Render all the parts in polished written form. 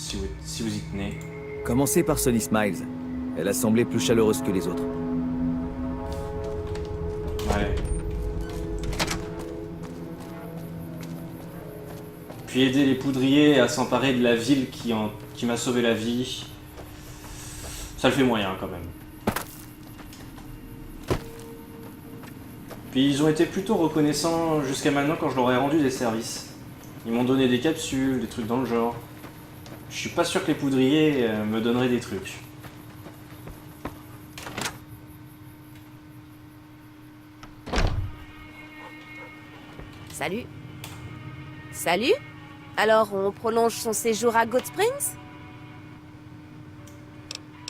si vous y tenez. Commencez par Sunny Smiles. Elle a semblé plus chaleureuse que les autres. Ouais. Puis aider les poudriers à s'emparer de la ville qui m'a sauvé la vie. Ça le fait moyen quand même. Puis ils ont été plutôt reconnaissants jusqu'à maintenant quand je leur ai rendu des services. Ils m'ont donné des capsules, des trucs dans le genre. Je suis pas sûr que les poudriers me donneraient des trucs. Salut. Salut? Alors, on prolonge son séjour à Good Springs?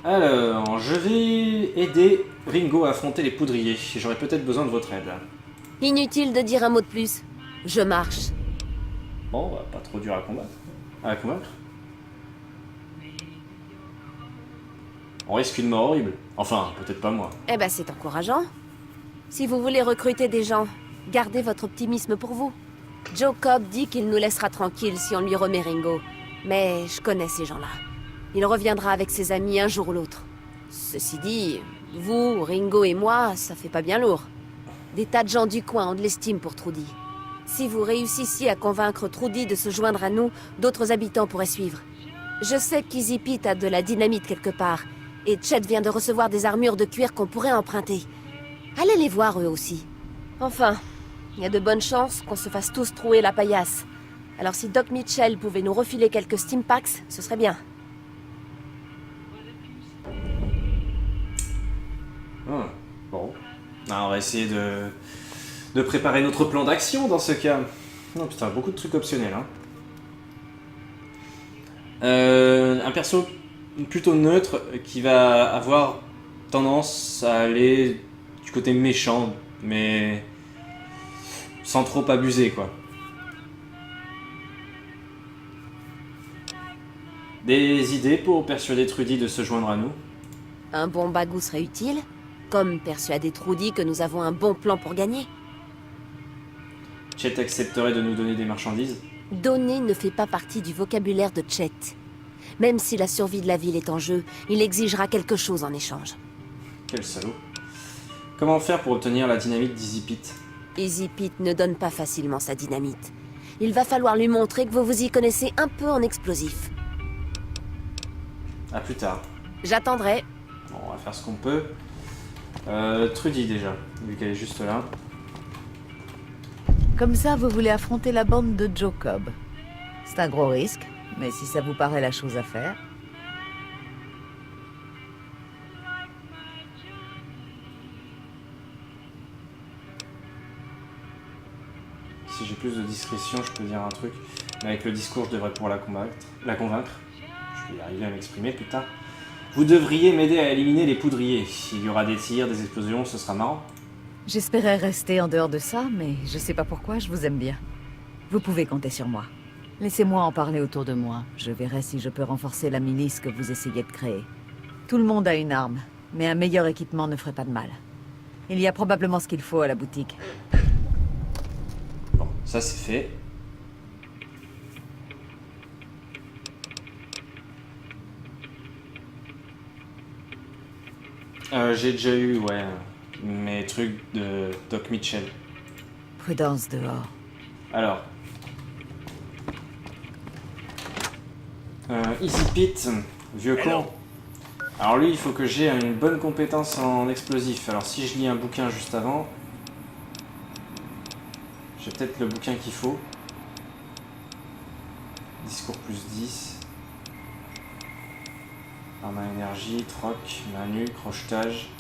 Alors, je vais aider Ringo à affronter les poudriers. J'aurai peut-être besoin de votre aide. Inutile de dire un mot de plus. Je marche. Bon, bah, pas trop dur à combattre. À convaincre. On risque une mort horrible. Enfin, peut-être pas moi. Eh ben, c'est encourageant. Si vous voulez recruter des gens, gardez votre optimisme pour vous. Joe Cobb dit qu'il nous laissera tranquilles si on lui remet Ringo. Mais je connais ces gens-là. Il reviendra avec ses amis un jour ou l'autre. Ceci dit, vous, Ringo et moi, ça fait pas bien lourd. Des tas de gens du coin ont de l'estime pour Trudy. Si vous réussissiez à convaincre Trudy de se joindre à nous, d'autres habitants pourraient suivre. Je sais qu'Easy Pete a de la dynamite quelque part, et Chet vient de recevoir des armures de cuir qu'on pourrait emprunter. Allez les voir eux aussi. Enfin, il y a de bonnes chances qu'on se fasse tous trouer la paillasse. Alors si Doc Mitchell pouvait nous refiler quelques Stimpaks, ce serait bien. Bon. Ah, on va essayer de préparer notre plan d'action dans ce cas. Non, putain, beaucoup de trucs optionnels. Hein. Un perso plutôt neutre qui va avoir tendance à aller du côté méchant, mais sans trop abuser, quoi. Des idées pour persuader Trudy de se joindre à nous? Un bon bagou serait utile, comme persuader Trudy que nous avons un bon plan pour gagner. Chet accepterait de nous donner des marchandises? Donner ne fait pas partie du vocabulaire de Chet. Même si la survie de la ville est en jeu, il exigera quelque chose en échange. Quel salaud. Comment faire pour obtenir la dynamite d'Easy Pete? Easy Pete ne donne pas facilement sa dynamite. Il va falloir lui montrer que vous vous y connaissez un peu en explosifs. À plus tard. J'attendrai. Bon, on va faire ce qu'on peut. Trudy déjà, vu qu'elle est juste là. Comme ça, vous voulez affronter la bande de Joe Cobb. C'est un gros risque, mais si ça vous paraît la chose à faire... Si j'ai plus de discrétion, je peux dire un truc. Mais avec le discours, je devrais pouvoir la convaincre. Je vais y arriver à m'exprimer, putain. Vous devriez m'aider à éliminer les poudriers. Il y aura des tirs, des explosions, ce sera marrant. J'espérais rester en dehors de ça, mais je sais pas pourquoi, je vous aime bien. Vous pouvez compter sur moi. Laissez-moi en parler autour de moi. Je verrai si je peux renforcer la milice que vous essayez de créer. Tout le monde a une arme, mais un meilleur équipement ne ferait pas de mal. Il y a probablement ce qu'il faut à la boutique. Bon, ça c'est fait. J'ai déjà eu, ouais, mes trucs de Doc Mitchell. Prudence dehors. Alors. Easy Pete, vieux con. Alors lui, il faut que j'ai une bonne compétence en explosif. Alors si je lis un bouquin juste avant, j'ai peut-être le bouquin qu'il faut. Discours plus 10. Arme à énergie, troc, manu, crochetage.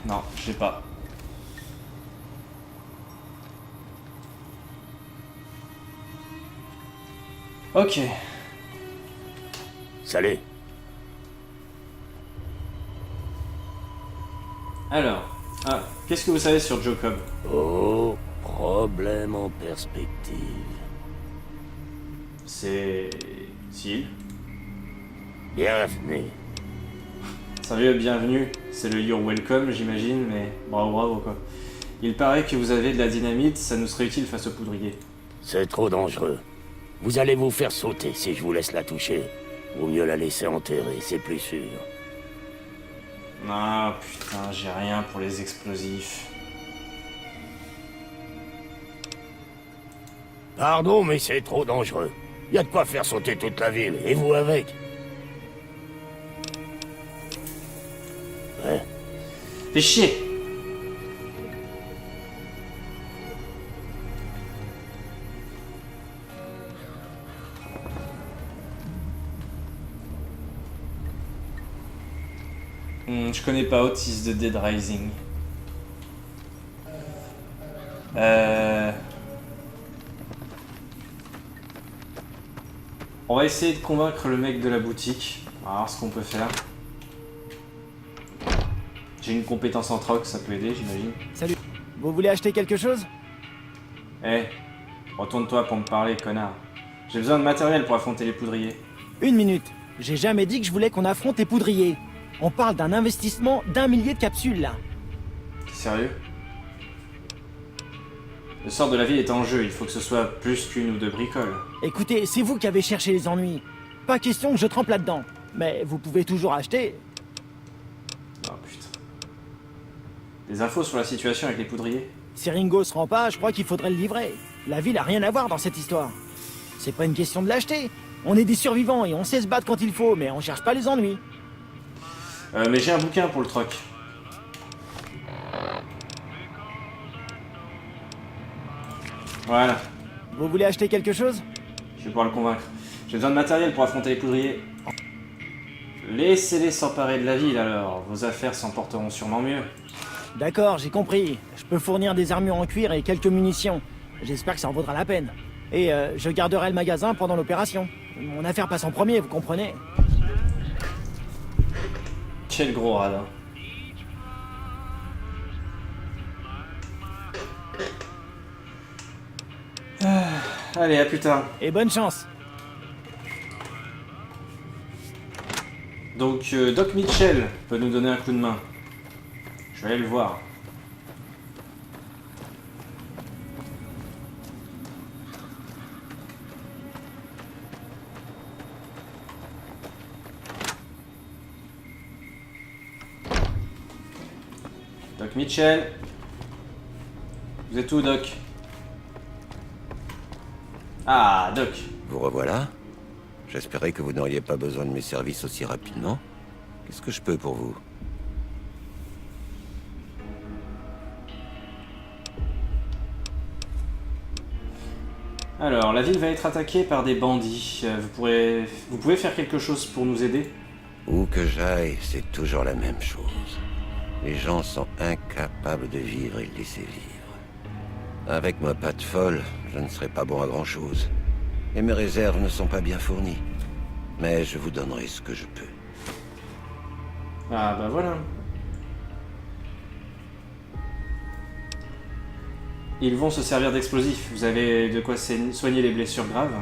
Non, j'ai pas. Ok. Salut. Alors, qu'est-ce que vous savez sur Joe Cobb? Oh, problème en perspective. C'est... S'il. Bienvenue. Sérieux, bienvenue. C'est le You're Welcome, j'imagine, mais bravo, bravo, quoi. Il paraît que vous avez de la dynamite, ça nous serait utile face au poudrier. C'est trop dangereux. Vous allez vous faire sauter si je vous laisse la toucher. Vaut mieux la laisser enterrer, c'est plus sûr. Ah putain, j'ai rien pour les explosifs. Pardon, mais c'est trop dangereux. Y a de quoi faire sauter toute la ville, et vous avec. Ouais. Fais chier. Je connais pas Otis de Dead Rising. On va essayer de convaincre le mec de la boutique. On va voir ce qu'on peut faire. J'ai une compétence en troc, ça peut aider, j'imagine. Salut. Vous voulez acheter quelque chose? Eh, retourne-toi pour me parler, connard. J'ai besoin de matériel pour affronter les poudriers. Une minute. J'ai jamais dit que je voulais qu'on affronte les poudriers. On parle d'un investissement d'1 millier de capsules, là. T'es sérieux? Le sort de la ville est en jeu, il faut que ce soit plus qu'une ou deux bricoles. Écoutez, c'est vous qui avez cherché les ennuis. Pas question que je trempe là-dedans. Mais vous pouvez toujours acheter. Oh putain. Des infos sur la situation avec les poudriers? Si Ringo se rend pas, je crois qu'il faudrait le livrer. La ville a rien à voir dans cette histoire. C'est pas une question de l'acheter. On est des survivants et on sait se battre quand il faut, mais on cherche pas les ennuis. Mais j'ai un bouquin pour le troc. Voilà, Vous voulez acheter quelque chose? je vais pouvoir le convaincre. J'ai besoin de matériel pour affronter les poudriers. Laissez-les s'emparer de la ville alors, vos affaires s'en porteront sûrement mieux. D'accord, j'ai compris. Je peux fournir des armures en cuir et quelques munitions. J'espère que ça en vaudra la peine. Et je garderai le magasin pendant l'opération. Mon affaire passe en premier, vous comprenez? Quel gros radin. Allez, à plus tard. Et bonne chance. Donc, Doc Mitchell peut nous donner un coup de main. Je vais aller le voir. Doc Mitchell. Vous êtes où, Doc? Ah, Doc. Vous revoilà. J'espérais que vous n'auriez pas besoin de mes services aussi rapidement. Qu'est-ce que je peux pour vous? Alors, la ville va être attaquée par des bandits. Vous pouvez faire quelque chose pour nous aider? Où que j'aille, c'est toujours la même chose. Les gens sont incapables de vivre et de laisser vivre. Avec ma patte folle, je ne serai pas bon à grand-chose. Et mes réserves ne sont pas bien fournies. Mais je vous donnerai ce que je peux. Ah bah voilà. Ils vont se servir d'explosifs. Vous avez de quoi soigner les blessures graves?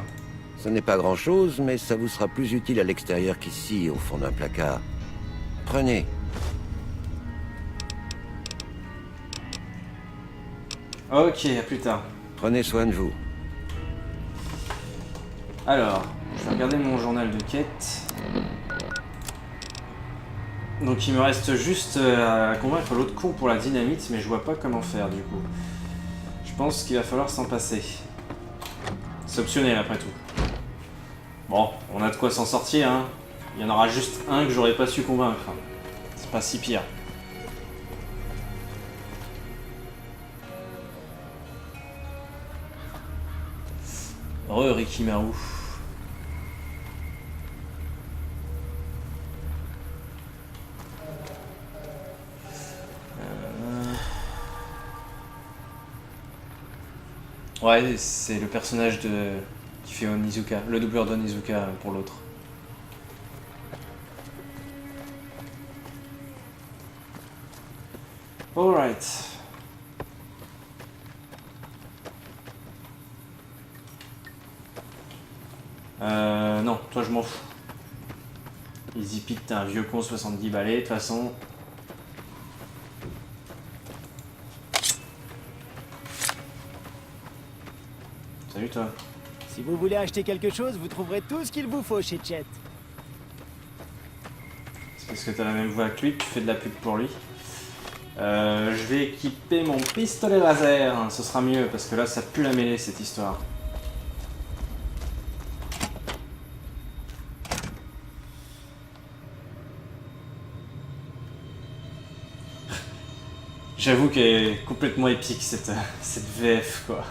Ce n'est pas grand-chose, mais ça vous sera plus utile à l'extérieur qu'ici, au fond d'un placard. Prenez. Ok, à plus tard. Prenez soin de vous. Alors, je vais regarder mon journal de quête. Donc il me reste juste à convaincre l'autre con pour la dynamite, mais je vois pas comment faire du coup. Je pense qu'il va falloir s'en passer. C'est optionnel après tout. Bon, on a de quoi s'en sortir, hein. Il y en aura juste un que j'aurais pas su convaincre. C'est pas si pire. Rikimaru. Ouais, c'est le personnage qui fait Onizuka, le doubleur d'Onizuka pour l'autre. Alright. Non, toi je m'en fous. Easy Pete, t'es un vieux con 70 balais, de toute façon. Salut toi. Si vous voulez acheter quelque chose, vous trouverez tout ce qu'il vous faut chez Chet. C'est parce que t'as la même voix que lui que tu fais de la pub pour lui. Je vais équiper mon pistolet laser, ce sera mieux parce que là ça pue la mêlée cette histoire. J'avoue qu'elle est complètement épique cette VF quoi.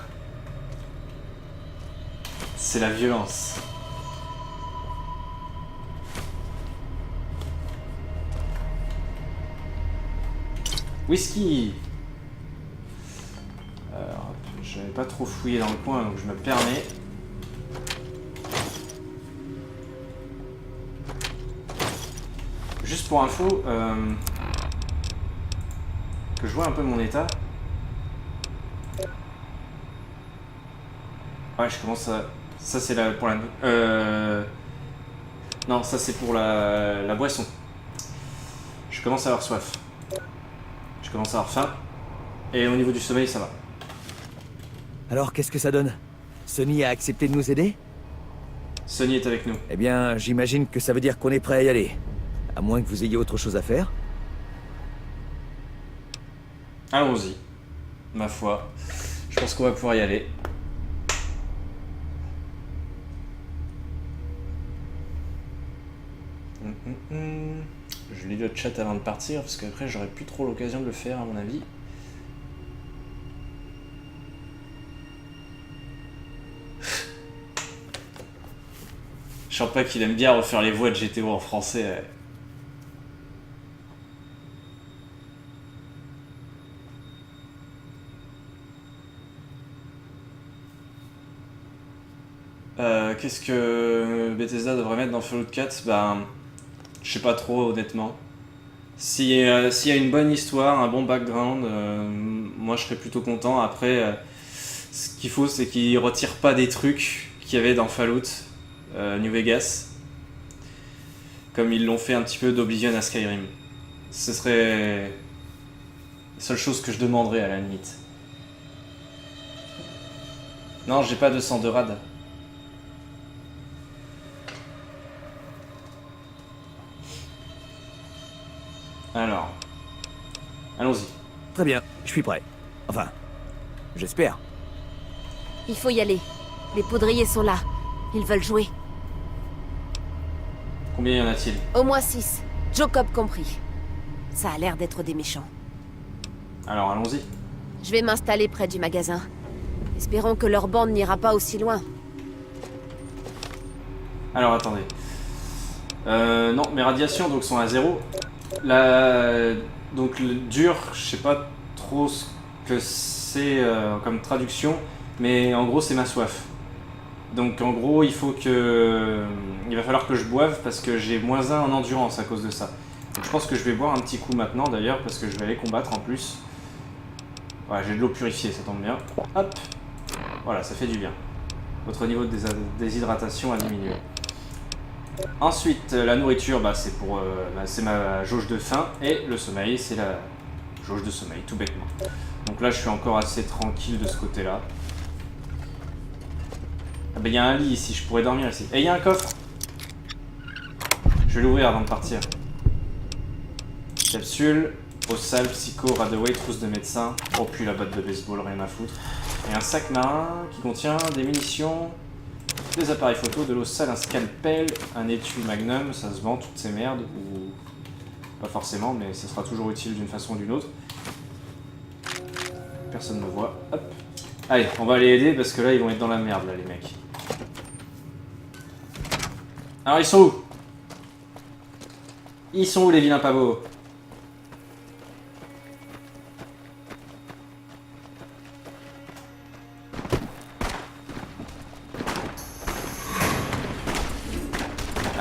C'est la violence. Whisky. Alors, j'avais pas trop fouillé dans le coin donc je me permets. Juste pour info, que je vois un peu mon état. Ouais, je commence à... Ça c'est pour la... Non, ça c'est pour la boisson. Je commence à avoir soif. Je commence à avoir faim. Et au niveau du sommeil, ça va. Alors, qu'est-ce que ça donne? Sonny a accepté de nous aider? Sonny est avec nous. Eh bien, j'imagine que ça veut dire qu'on est prêt à y aller. À moins que vous ayez autre chose à faire. Allons-y. Ma foi. Je pense qu'on va pouvoir y aller. Je lis le chat avant de partir parce qu'après j'aurai plus trop l'occasion de le faire à mon avis. Je sens pas qu'il aime bien refaire les voix de GTO en français. Qu'est-ce que Bethesda devrait mettre dans Fallout 4? Ben, je sais pas trop honnêtement. S'il y a une bonne histoire, un bon background, moi je serais plutôt content. Après, ce qu'il faut c'est qu'ils retirent pas des trucs qu'il y avait dans Fallout New Vegas, comme ils l'ont fait un petit peu d'Oblivion à Skyrim. Ce serait la seule chose que je demanderais à la limite. Non, j'ai pas de sang de rad. Alors, allons-y. Très bien, je suis prêt. Enfin, j'espère. Il faut y aller. Les poudriers sont là. Ils veulent jouer. Combien y en a-t-il? Au moins 6. Jacob compris. Ça a l'air d'être des méchants. Alors, allons-y. Je vais m'installer près du magasin. Espérons que leur bande n'ira pas aussi loin. Alors, attendez. Non, mes radiations donc sont à 0. Donc le dur, je sais pas trop ce que c'est comme traduction, mais en gros c'est ma soif. Donc en gros il va falloir que je boive parce que j'ai -1 en endurance à cause de ça. Donc je pense que je vais boire un petit coup maintenant d'ailleurs parce que je vais aller combattre en plus. Voilà, j'ai de l'eau purifiée, ça tombe bien. Hop, voilà, ça fait du bien. Votre niveau de déshydratation a diminué. Ensuite, la nourriture, c'est ma jauge de faim, et le sommeil, c'est la jauge de sommeil, tout bêtement. Donc là, je suis encore assez tranquille de ce côté-là. Ah il y a un lit ici, je pourrais dormir ici. Et il y a un coffre. Je vais l'ouvrir avant de partir. Capsule, eau sale, psycho, Radaway, trousse de médecin. Oh puis la batte de baseball, rien à foutre. Et un sac marin qui contient des munitions, des appareils photo, de l'eau sale, un scalpel, un étui magnum, ça se vend toutes ces merdes, ou pas forcément, mais ça sera toujours utile d'une façon ou d'une autre. Personne ne me voit, hop. Allez, on va aller aider parce que là ils vont être dans la merde là les mecs. Alors ils sont où? Ils sont où les vilains pavots?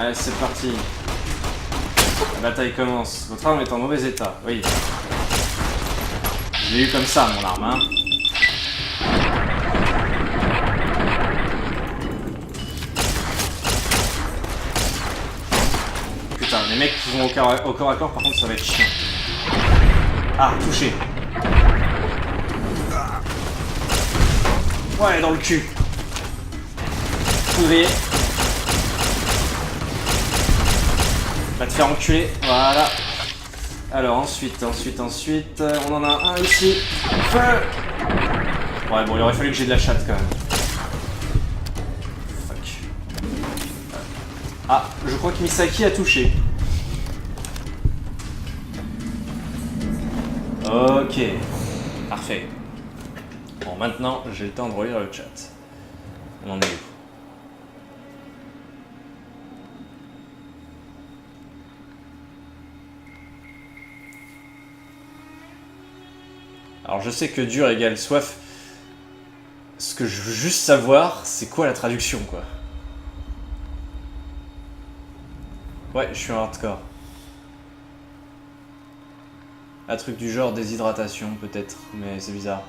Allez, c'est parti. La bataille commence. Votre arme est en mauvais état, oui. Je l'ai eu comme ça, mon arme, hein. Putain, les mecs qui vont au corps à corps, par contre, ça va être chiant. Ah, touché. Ouais, dans le cul. poudrier. Va te faire enculer, voilà. Alors ensuite, on en a un ici. Feu. Ouais bon, il aurait fallu que j'ai de la chatte quand même. Fuck. Ah, je crois que Misaki a touché. Ok, parfait. Bon, maintenant, j'ai le temps de relire le chat. On en est où? Alors, je sais que dur égale soif. Ce que je veux juste savoir, c'est quoi la traduction, quoi. Ouais, je suis en hardcore. Un truc du genre déshydratation, peut-être, mais c'est bizarre.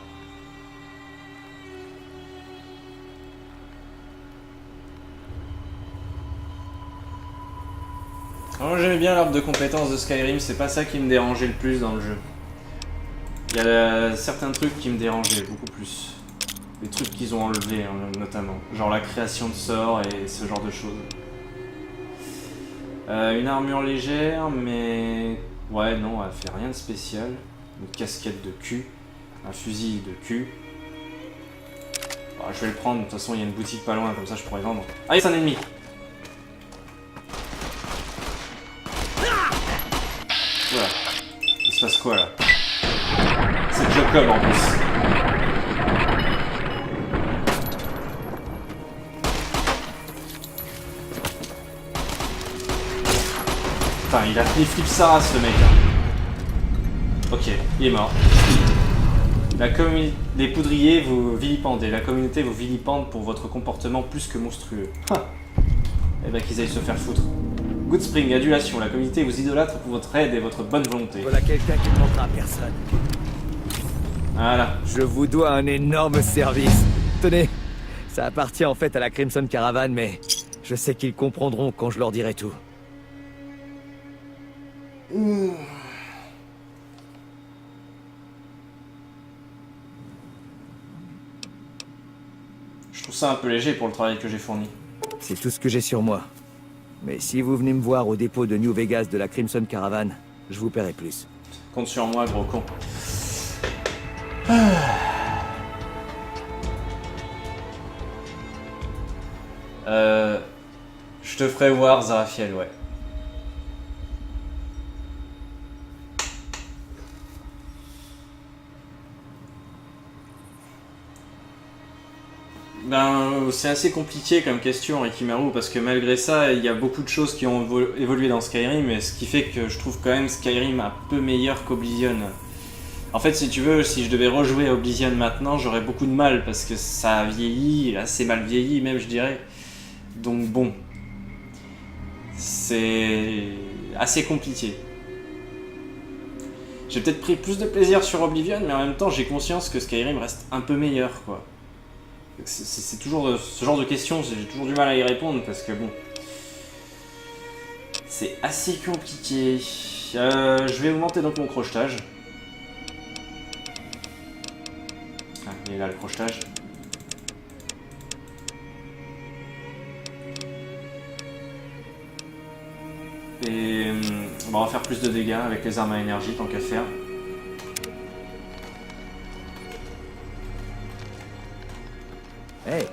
Moi j'aimais bien l'arbre de compétences de Skyrim, c'est pas ça qui me dérangeait le plus dans le jeu. Il y a certains trucs qui me dérangeaient beaucoup plus. Les trucs qu'ils ont enlevés notamment. Genre la création de sorts et ce genre de choses. Une armure légère, mais... Ouais, non, elle fait rien de spécial. Une casquette de cul. Un fusil de cul. Bon, je vais le prendre, de toute façon il y a une boutique pas loin, comme ça je pourrais vendre. Ah, c'est un ennemi! Voilà. Il se passe quoi là? C'est Jacob en plus. Putain, il a pris flip Sarah ce mec. Ok, il est mort. Les poudriers vous vilipendent et la communauté vous vilipende pour votre comportement plus que monstrueux. Eh ben qu'ils aillent se faire foutre. Goodspring, adulation, la communauté vous idolâtre pour votre aide et votre bonne volonté. Voilà quelqu'un qui ne manquera à personne. Voilà. Je vous dois un énorme service. Tenez, ça appartient en fait à la Crimson Caravan, mais je sais qu'ils comprendront quand je leur dirai tout. Je trouve ça un peu léger pour le travail que j'ai fourni. C'est tout ce que j'ai sur moi. Mais si vous venez me voir au dépôt de New Vegas de la Crimson Caravan, je vous paierai plus. Compte sur moi, gros con. Je te ferai voir, Zarafiel, ouais. Ben, c'est assez compliqué comme question, Rikimaru, parce que malgré ça, il y a beaucoup de choses qui ont évolué dans Skyrim, et ce qui fait que je trouve quand même Skyrim un peu meilleur qu'Oblivion. En fait, si tu veux, si je devais rejouer à Oblivion maintenant, j'aurais beaucoup de mal, parce que ça a vieilli, assez mal vieilli même, je dirais. Donc bon, c'est assez compliqué. J'ai peut-être pris plus de plaisir sur Oblivion, mais en même temps, j'ai conscience que Skyrim reste un peu meilleur, quoi. C'est toujours ce genre de questions, j'ai toujours du mal à y répondre parce que bon, c'est assez compliqué. Je vais augmenter donc mon crochetage. Ah, il est là le crochetage. Et on va faire plus de dégâts avec les armes à énergie tant qu'à faire. Hey.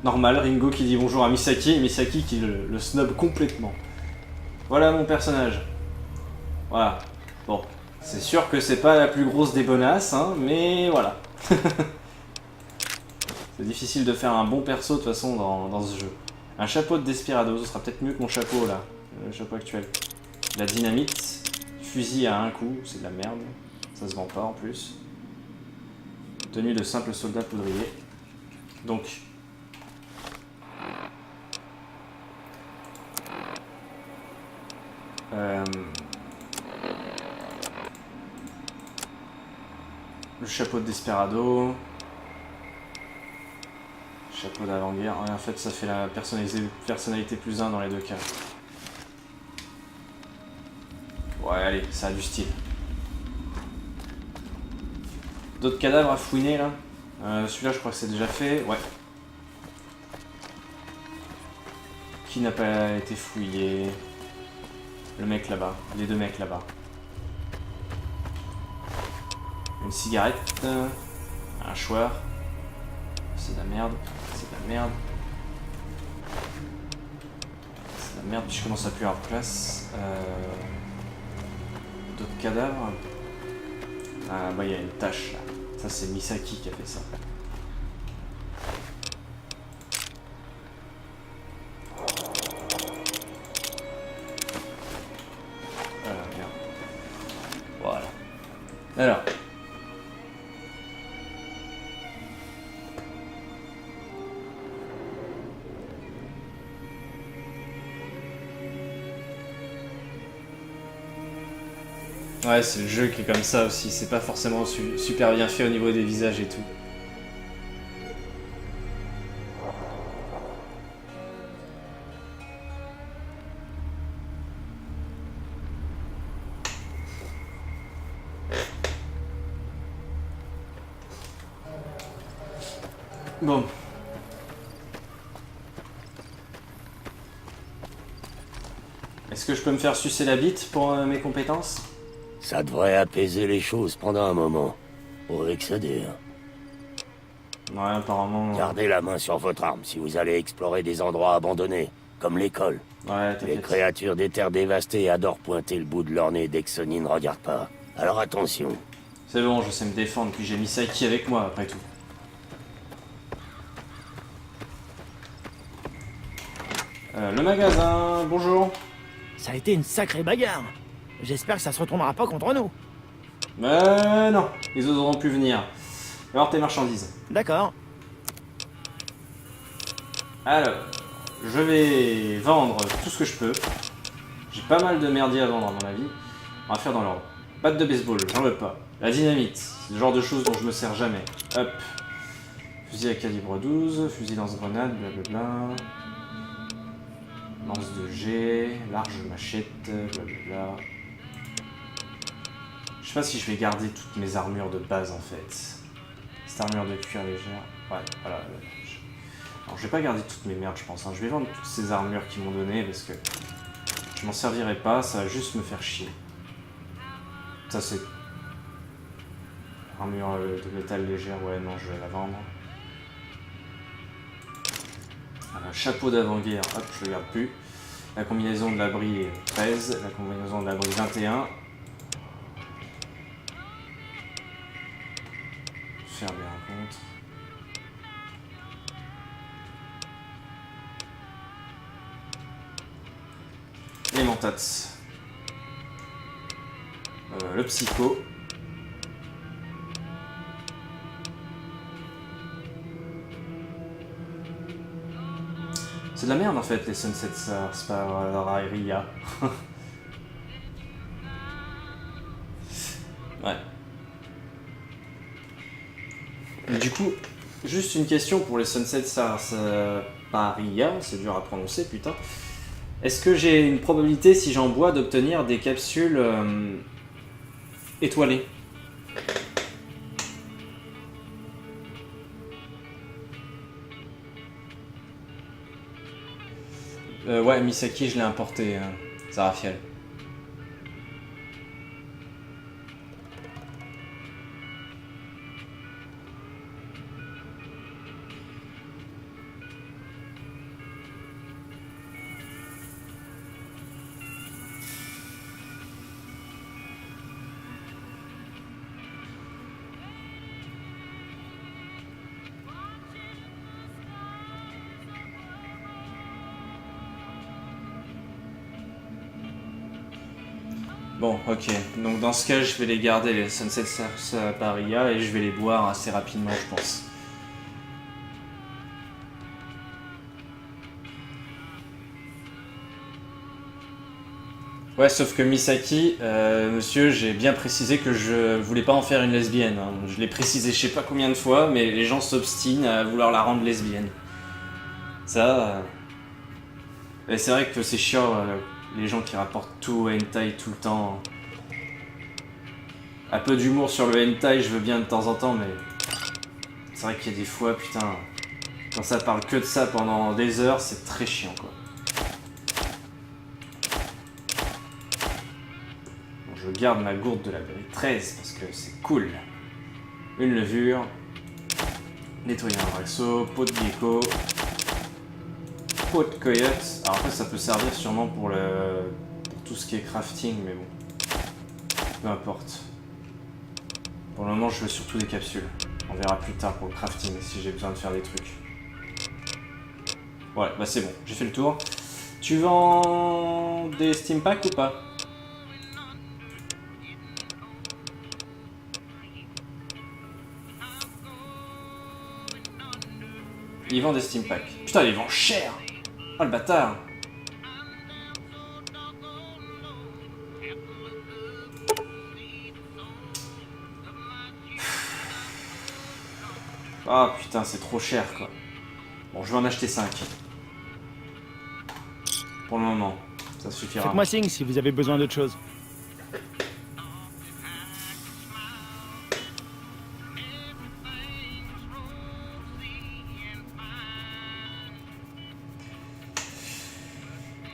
Normal, Ringo qui dit bonjour à Misaki et Misaki qui le snob complètement. Voilà mon personnage. Voilà. Bon, c'est sûr que c'est pas la plus grosse des bonasses, hein, mais voilà. C'est difficile de faire un bon perso de toute façon dans ce jeu. Un chapeau de Desperado, ce sera peut-être mieux que mon chapeau là, le chapeau actuel. La dynamite, fusil à un coup, c'est de la merde. Ça se vend pas en plus. Tenue de simple soldat poudrier. Donc. Le chapeau de Desperado. Chapeau d'avant-guerre. En fait, ça fait la personnalité plus 1 dans les deux cas. Ouais, allez, ça a du style. D'autres cadavres à fouiner là. Celui-là, je crois que c'est déjà fait. Ouais. Qui n'a pas été fouillé? Le mec là-bas. Les deux mecs là-bas. Une cigarette. Un choix. C'est de la merde. C'est de la merde. C'est de la merde, puis je commence à plus avoir de place. D'autres cadavres. Ah bah il y a une tache là. Ça c'est Misaki qui a fait ça. Merde. Voilà. Alors. Ouais, c'est le jeu qui est comme ça aussi, c'est pas forcément super bien fait au niveau des visages et tout. Bon. Est-ce que je peux me faire sucer la bite pour mes compétences? Ça devrait apaiser les choses pendant un moment. Pour excéder. Ouais, apparemment... Gardez la main sur votre arme si vous allez explorer des endroits abandonnés, comme l'école. Ouais, Les t'inquiète. créatures des terres dévastées adorent pointer le bout de leur nez dès que Sonny ne regarde pas. Alors attention. C'est bon, je sais me défendre, puis j'ai Misaki avec moi, après tout. Le magasin, bonjour. Ça a été une sacrée bagarre. J'espère que ça se retournera pas contre nous. Non, ils oseront plus venir. Alors tes marchandises. D'accord. Alors, je vais vendre tout ce que je peux. J'ai pas mal de merdier à vendre à mon avis. On va faire dans l'ordre. Batte de baseball, j'en veux pas. La dynamite, c'est le genre de choses dont je me sers jamais. Hop. Fusil à calibre 12, fusil lance-grenade, blablabla. Lance de jet, large machette, blablabla. Je sais pas si je vais garder toutes mes armures de base en fait. Cette armure de cuir légère. Ouais, voilà. Alors je vais pas garder toutes mes merdes je pense. Hein. Je vais vendre toutes ces armures qu'ils m'ont données parce que je m'en servirai pas, ça va juste me faire chier. Ça c'est... Armure de métal légère, ouais non je vais la vendre. Un chapeau d'avant-guerre, hop, je le garde plus. La combinaison de l'abri 13, la combinaison de l'abri 21. Faire des rencontres. Les mentats. Le psycho. C'est de la merde en fait les Sunset Sparia. Ouais. Et du coup, juste une question pour les Sunset Sparia, c'est dur à prononcer putain. Est-ce que j'ai une probabilité si j'en bois d'obtenir des capsules étoilées? Ouais, Misaki, je l'ai importé, Zarafiel. Bon, ok. Donc dans ce cas, je vais les garder, les Sunset Sparia, et je vais les boire assez rapidement, je pense. Ouais, sauf que Misaki, monsieur, j'ai bien précisé que je voulais pas en faire une lesbienne. Hein. Je l'ai précisé je sais pas combien de fois, mais les gens s'obstinent à vouloir la rendre lesbienne. Ça... Et c'est vrai que c'est chiant... les gens qui rapportent tout au hentai tout le temps. Un peu d'humour sur le hentai, je veux bien de temps en temps, mais... C'est vrai qu'il y a des fois, putain... Quand ça parle que de ça pendant des heures, c'est très chiant, quoi. je garde ma gourde de la Berry 13 parce que c'est cool. Une levure. Nettoyer un Vraxo, pot de gecko. Pot de coyote. Alors après ça peut servir sûrement pour tout ce qui est crafting, mais bon. Peu importe. Pour le moment je veux surtout des capsules. On verra plus tard pour le crafting si j'ai besoin de faire des trucs. Ouais, bah c'est bon, j'ai fait le tour. Tu vends des Steam Packs ou pas? Il vend des Steam Packs. Putain, il vend cher! Oh le bâtard! Ah putain, c'est trop cher quoi. Bon, je vais en acheter 5. Pour le moment, ça suffira. Faites-moi signe si vous avez besoin d'autre chose.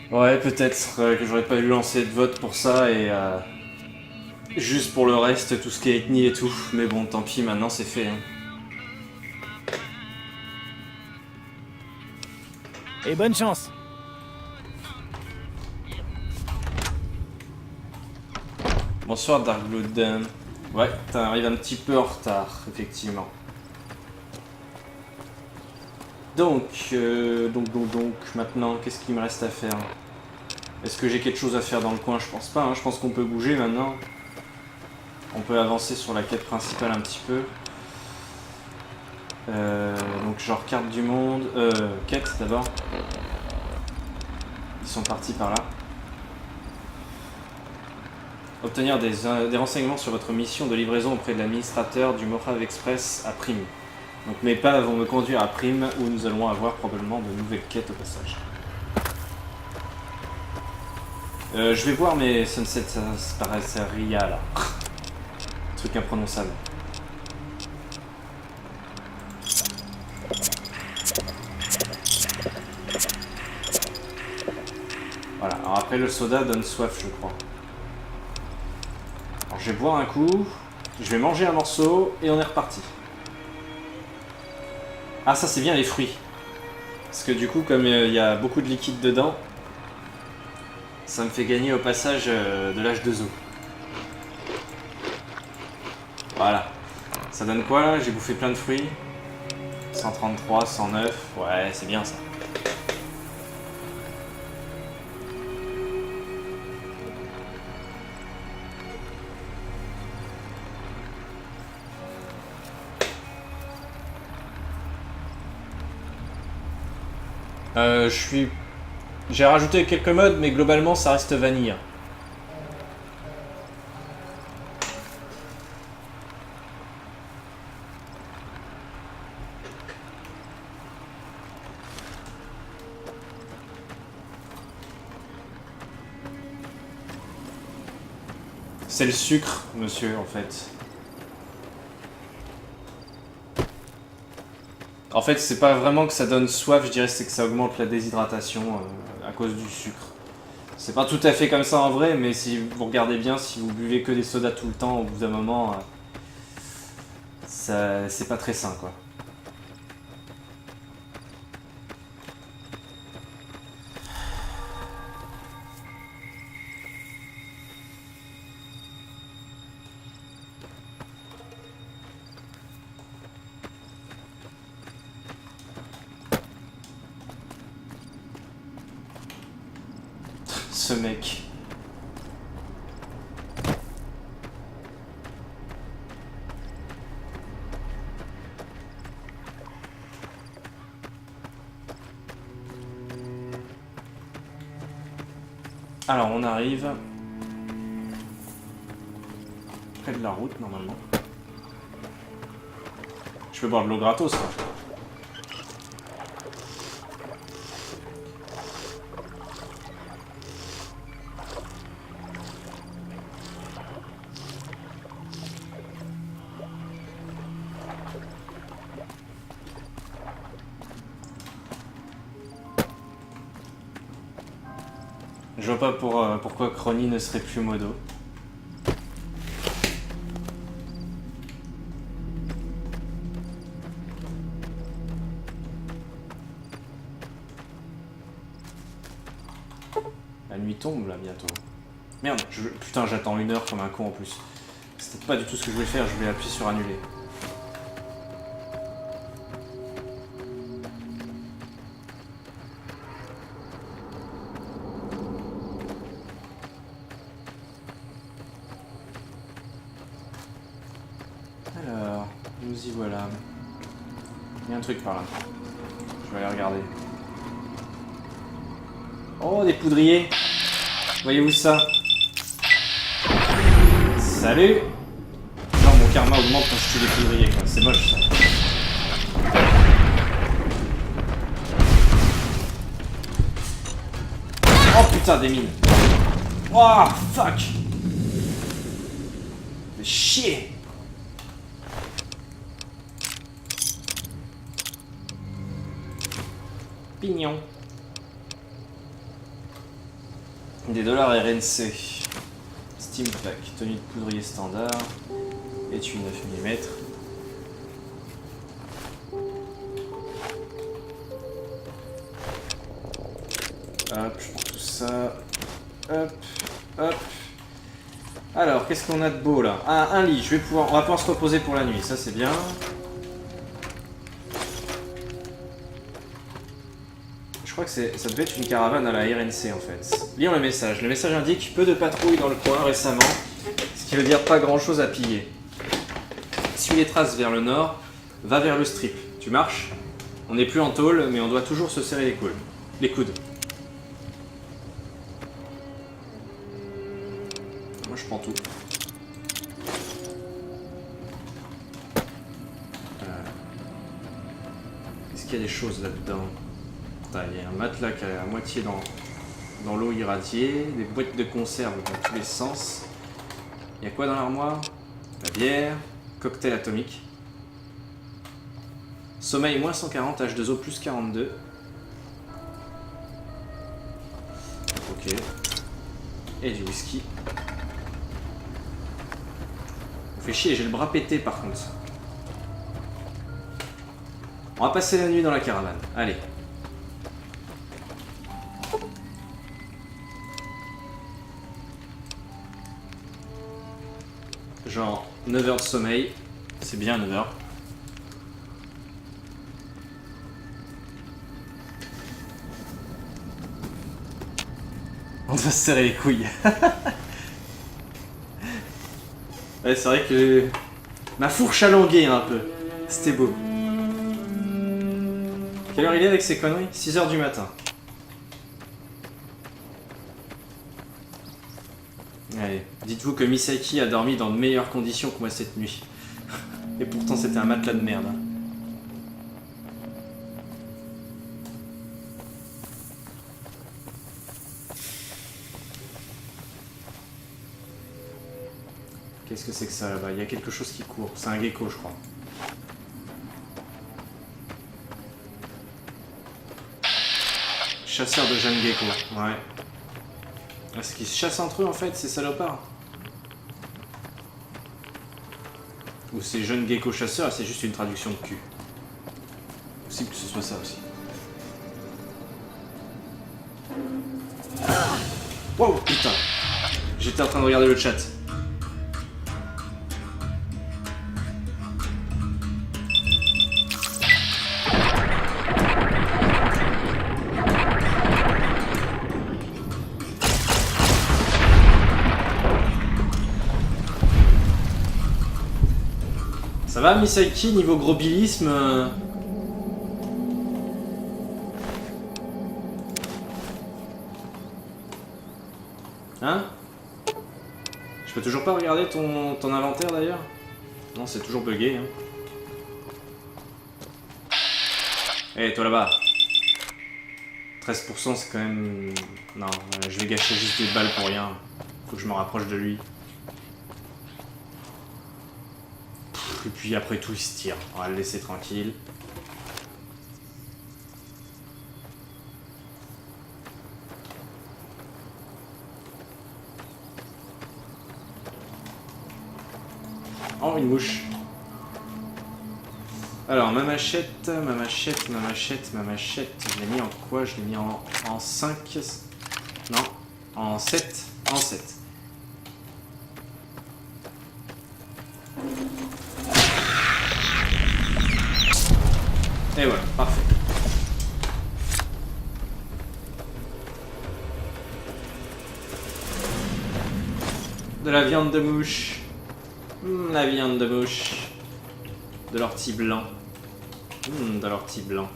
Ouais, peut-être que j'aurais pas dû lancer de vote pour ça et juste pour le reste, tout ce qui est ethnie et tout. Mais bon, tant pis, maintenant c'est fait. Hein. Et bonne chance. Bonsoir Darkblood. Ouais, t'arrives un petit peu en retard, effectivement. Donc, maintenant, qu'est-ce qu'il me reste à faire? Est-ce que j'ai quelque chose à faire dans le coin? Je pense pas, hein. Je pense qu'on peut bouger maintenant. On peut avancer sur la quête principale un petit peu. Donc genre carte du monde... quête d'abord. Ils sont partis par là. Obtenir des renseignements sur votre mission de livraison auprès de l'administrateur du Mojave Express à Prime. Donc mes pas vont me conduire à Prime où nous allons avoir probablement de nouvelles quêtes au passage. Je vais voir mes Sunset Ria là. Truc imprononçable. Voilà, alors après le soda donne soif je crois. Alors je vais boire un coup, je vais manger un morceau et on est reparti. Ah ça c'est bien les fruits. Parce que du coup comme il y a beaucoup de liquide dedans, ça me fait gagner au passage de l'âge de zoo. Voilà. Ça donne quoi là? J'ai bouffé plein de fruits. 133, 109, ouais c'est bien ça. J'ai rajouté quelques modes, mais globalement ça reste vanille. C'est le sucre, monsieur, en fait. En fait, c'est pas vraiment que ça donne soif, je dirais c'est que ça augmente la déshydratation à cause du sucre. C'est pas tout à fait comme ça en vrai, mais si vous regardez bien, si vous buvez que des sodas tout le temps, au bout d'un moment, c'est pas très sain, quoi. Ce mec. Alors on arrive près de la route normalement. Je peux boire de l'eau gratos quoi. Je vois pas pourquoi Crony ne serait plus modo. La nuit tombe là bientôt. Merde, putain j'attends 1 heure comme un con en plus. C'était pas du tout ce que je voulais faire, je voulais appuyer sur annuler. Alors, nous y voilà. Il y a un truc par là. Je vais aller regarder. Oh, des poudriers! Voyez-vous ça? Salut! Genre mon karma augmente quand je tue les poudriers, quoi. C'est moche ça. Oh putain, des mines! Oh fuck! Mais chier! Pignon. Des dollars RNC. Steam Pack. Tenue de poudrier standard. Étui 9 mm. Hop, je prends tout ça. Hop, hop. Alors, qu'est-ce qu'on a de beau là? Ah, un lit. On va pouvoir se reposer pour la nuit. Ça, c'est bien. Je crois que ça devait être une caravane à la RNC en fait. Lisons le message. Le message indique peu de patrouilles dans le coin récemment, ce qui veut dire pas grand chose à piller. Suis les traces vers le nord, va vers le strip. Tu marches? On n'est plus en tôle, mais on doit toujours se serrer les coudes. Moi je prends tout. Est-ce qu'il y a des choses là-dedans? Il y a un matelas qui est à moitié dans l'eau irradiée, des boîtes de conserve dans tous les sens. Il y a quoi dans l'armoire? La bière, cocktail atomique. Sommeil moins 140, H2O plus 42. Ok. Et du whisky. On fait chier, j'ai le bras pété par contre. On va passer la nuit dans la caravane. Allez. Genre 9 heures de sommeil, c'est bien 9 heures. On doit se serrer les couilles. Ouais, c'est vrai que ma fourche a langué un peu. C'était beau. Quelle heure il est avec ces conneries? 6 heures du matin. Allez, dites-vous que Misaki a dormi dans de meilleures conditions que moi cette nuit. Et pourtant c'était un matelas de merde. Qu'est-ce que c'est que ça là-bas? Il y a quelque chose qui court. C'est un gecko, je crois. Chasseur de jeunes geckos, ouais. Est-ce qu'ils se chassent entre eux en fait, ces salopards? Ou ces jeunes geckos chasseurs, c'est juste une traduction de cul. Possible que ce soit ça aussi. Wow, putain! J'étais en train de regarder le chat. Ça va, Misaki, niveau gros bilisme Hein? Je peux toujours pas regarder ton inventaire d'ailleurs? Non, c'est toujours bugué. Hein. Eh, toi là-bas. 13% c'est quand même... Non, je vais gâcher juste des balles pour rien. Faut que je me rapproche de lui. Et puis après tout il se tire, on va le laisser tranquille. Oh, une mouche. Alors ma machette, je l'ai mis en quoi? Je l'ai mis en 5. Non, En 7. En 7. Et voilà, parfait. De la viande de mouche. La viande de mouche. De l'ortie blanc. De l'ortie blanc.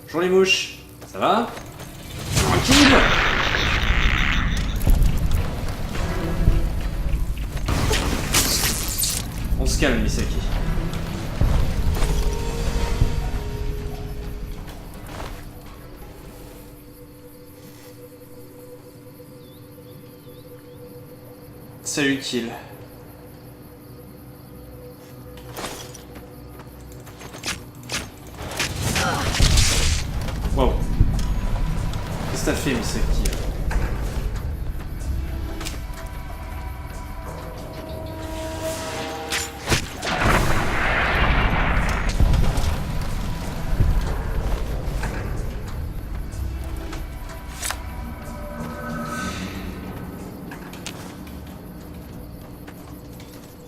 Bonjour les mouches. Ça va? Tranquille. On se calme, Misaki. Salut Kill. Wow. Qu'est-ce que t'as fait, Misaki?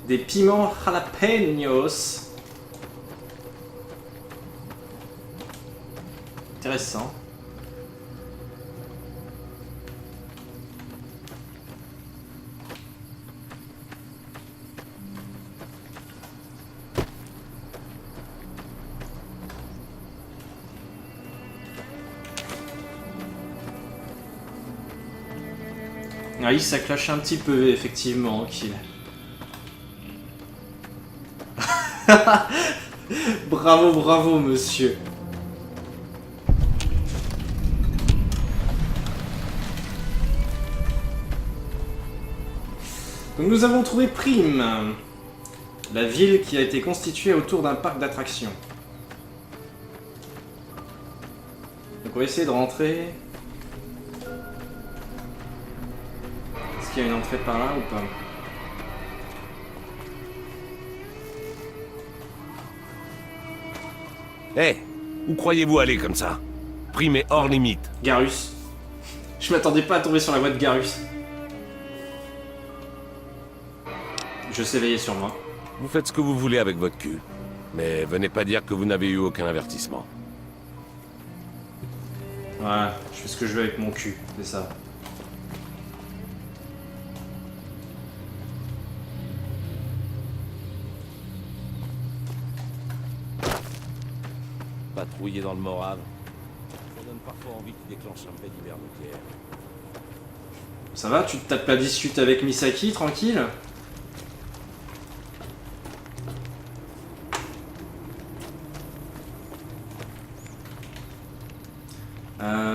Des piments jalapenos. Intéressant. Ah oui, ça clash un petit peu, effectivement, Kill. Bravo, bravo, monsieur. Donc nous avons trouvé Prime, la ville qui a été constituée autour d'un parc d'attractions. Donc on va essayer de rentrer. Est-ce qu'il y a une entrée par là ou pas? Hé, où croyez-vous aller comme ça? Prime est hors limite. Garus. Je m'attendais pas à tomber sur la voie de Garus. Je sais veiller sur moi. Vous faites ce que vous voulez avec votre cul. Mais venez pas dire que vous n'avez eu aucun avertissement. Ouais, je fais ce que je veux avec mon cul, c'est ça. Patrouiller dans le Morave, ça donne parfois envie qu'il déclenche un fait divers nucléaire. Ça va, tu te tapes la dispute avec Misaki, tranquille?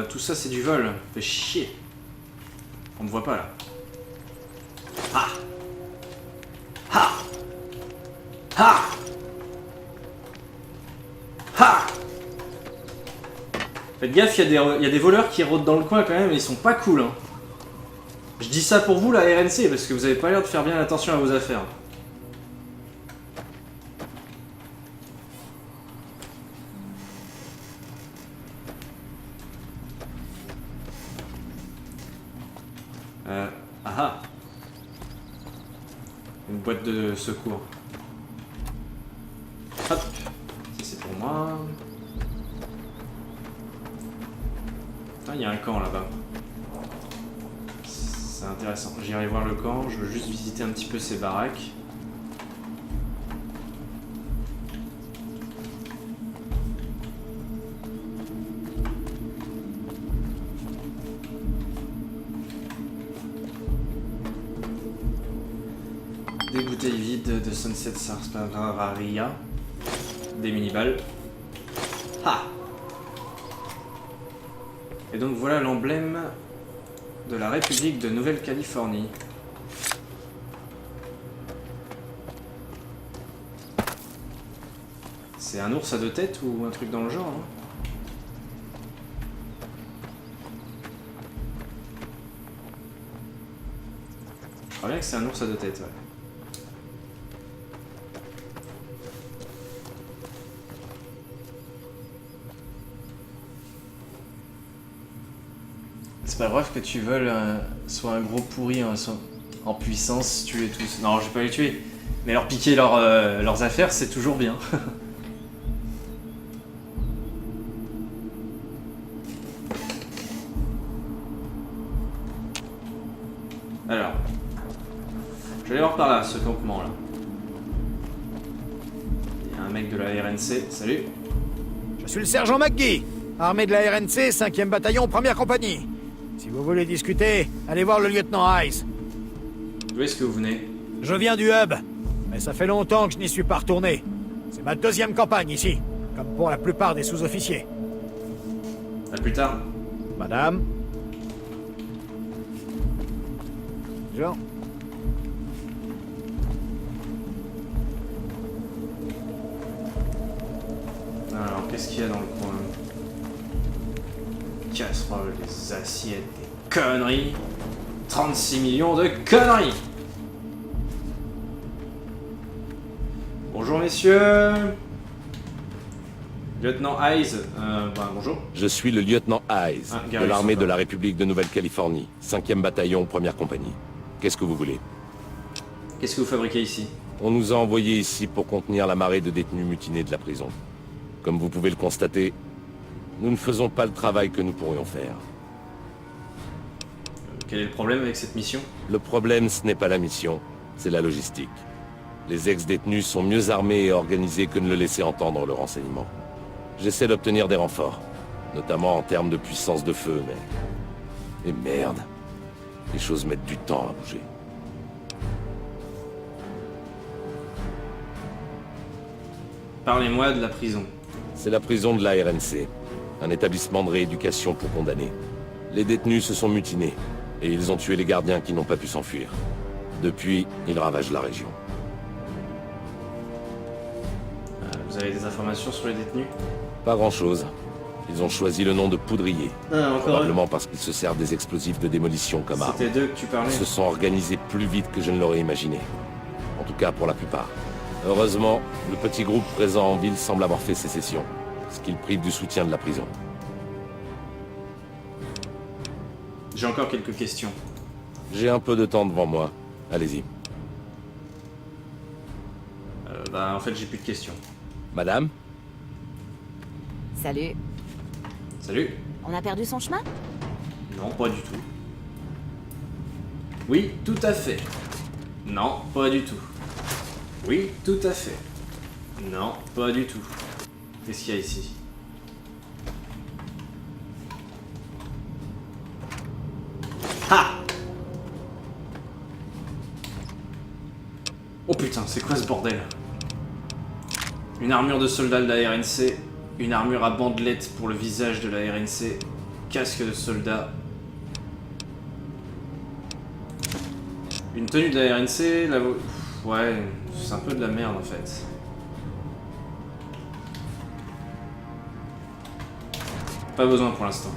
Tout ça c'est du vol, fait chier. On me voit pas là. Ah! Ah! Ah! Ah! Faites gaffe, il y a des voleurs qui rôdent dans le coin quand même, et ils sont pas cool. Hein. Je dis ça pour vous, la RNC, parce que vous avez pas l'air de faire bien attention à vos affaires. Ah! Une boîte de secours. Hop! Ça c'est pour moi. Il y a un camp là-bas. C'est intéressant. J'irai voir le camp, je veux juste visiter un petit peu ces baraques. Des bouteilles vides de Sunset Sarsaparilla. Des mini-balles. Ha! Et donc voilà l'emblème de la République de Nouvelle-Californie. C'est un ours à deux têtes ou un truc dans le genre, hein? Je crois bien que c'est un ours à deux têtes, ouais. C'est pas grave que tu veuilles soit un gros pourri en puissance, tuer tous. Non, je vais pas les tuer. Mais leur piquer leurs affaires, c'est toujours bien. Alors, je vais aller voir par là, ce campement là. Il y a un mec de la RNC, salut. Je suis le sergent McGee, armée de la RNC, 5e bataillon, 1ère compagnie. Si vous voulez discuter, allez voir le lieutenant Hayes. D'où est-ce que vous venez? Je viens du hub, mais ça fait longtemps que je n'y suis pas retourné. C'est ma 2e campagne ici, comme pour la plupart des sous-officiers. À plus tard. Madame? Jean? Alors, qu'est-ce qu'il y a dans le coin? Casserole, des assiettes, des conneries. 36 millions de conneries. Bonjour messieurs. Lieutenant Hayes, bonjour. Je suis le lieutenant Hayes, Gary de l'armée Sofer. de la République de Nouvelle-Californie, 5e bataillon, 1ère compagnie. Qu'est-ce que vous voulez? Qu'est-ce que vous fabriquez ici? On nous a envoyés ici pour contenir la marée de détenus mutinés de la prison. Comme vous pouvez le constater, nous ne faisons pas le travail que nous pourrions faire. Quel est le problème avec cette mission? Le problème, ce n'est pas la mission, c'est la logistique. Les ex-détenus sont mieux armés et organisés que ne le laissait entendre le renseignement. J'essaie d'obtenir des renforts, notamment en termes de puissance de feu, mais... Et merde, les choses mettent du temps à bouger. Parlez-moi de la prison. C'est la prison de la RNC, un établissement de rééducation pour condamnés. Les détenus se sont mutinés, et ils ont tué les gardiens qui n'ont pas pu s'enfuir. Depuis, ils ravagent la région. Vous avez des informations sur les détenus? Pas grand-chose. Ils ont choisi le nom de poudrier, probablement parce qu'ils se servent des explosifs de démolition comme arme. C'était d'eux que tu parlais? Ils se sont organisés plus vite que je ne l'aurais imaginé. En tout cas pour la plupart. Heureusement, le petit groupe présent en ville semble avoir fait sécession, ce qui le prive du soutien de la prison. J'ai encore quelques questions. J'ai un peu de temps devant moi. Allez-y. En fait, j'ai plus de questions. Madame? Salut. Salut. On a perdu son chemin? Non, pas du tout. Oui, tout à fait. Non, pas du tout. Oui, tout à fait. Non, pas du tout. Qu'est-ce qu'il y a ici? Ha! Oh putain, c'est quoi ce bordel? Une armure de soldat de la RNC, une armure à bandelettes pour le visage de la RNC, casque de soldat, une tenue de la RNC, ouais, c'est un peu de la merde en fait. Pas besoin pour l'instant.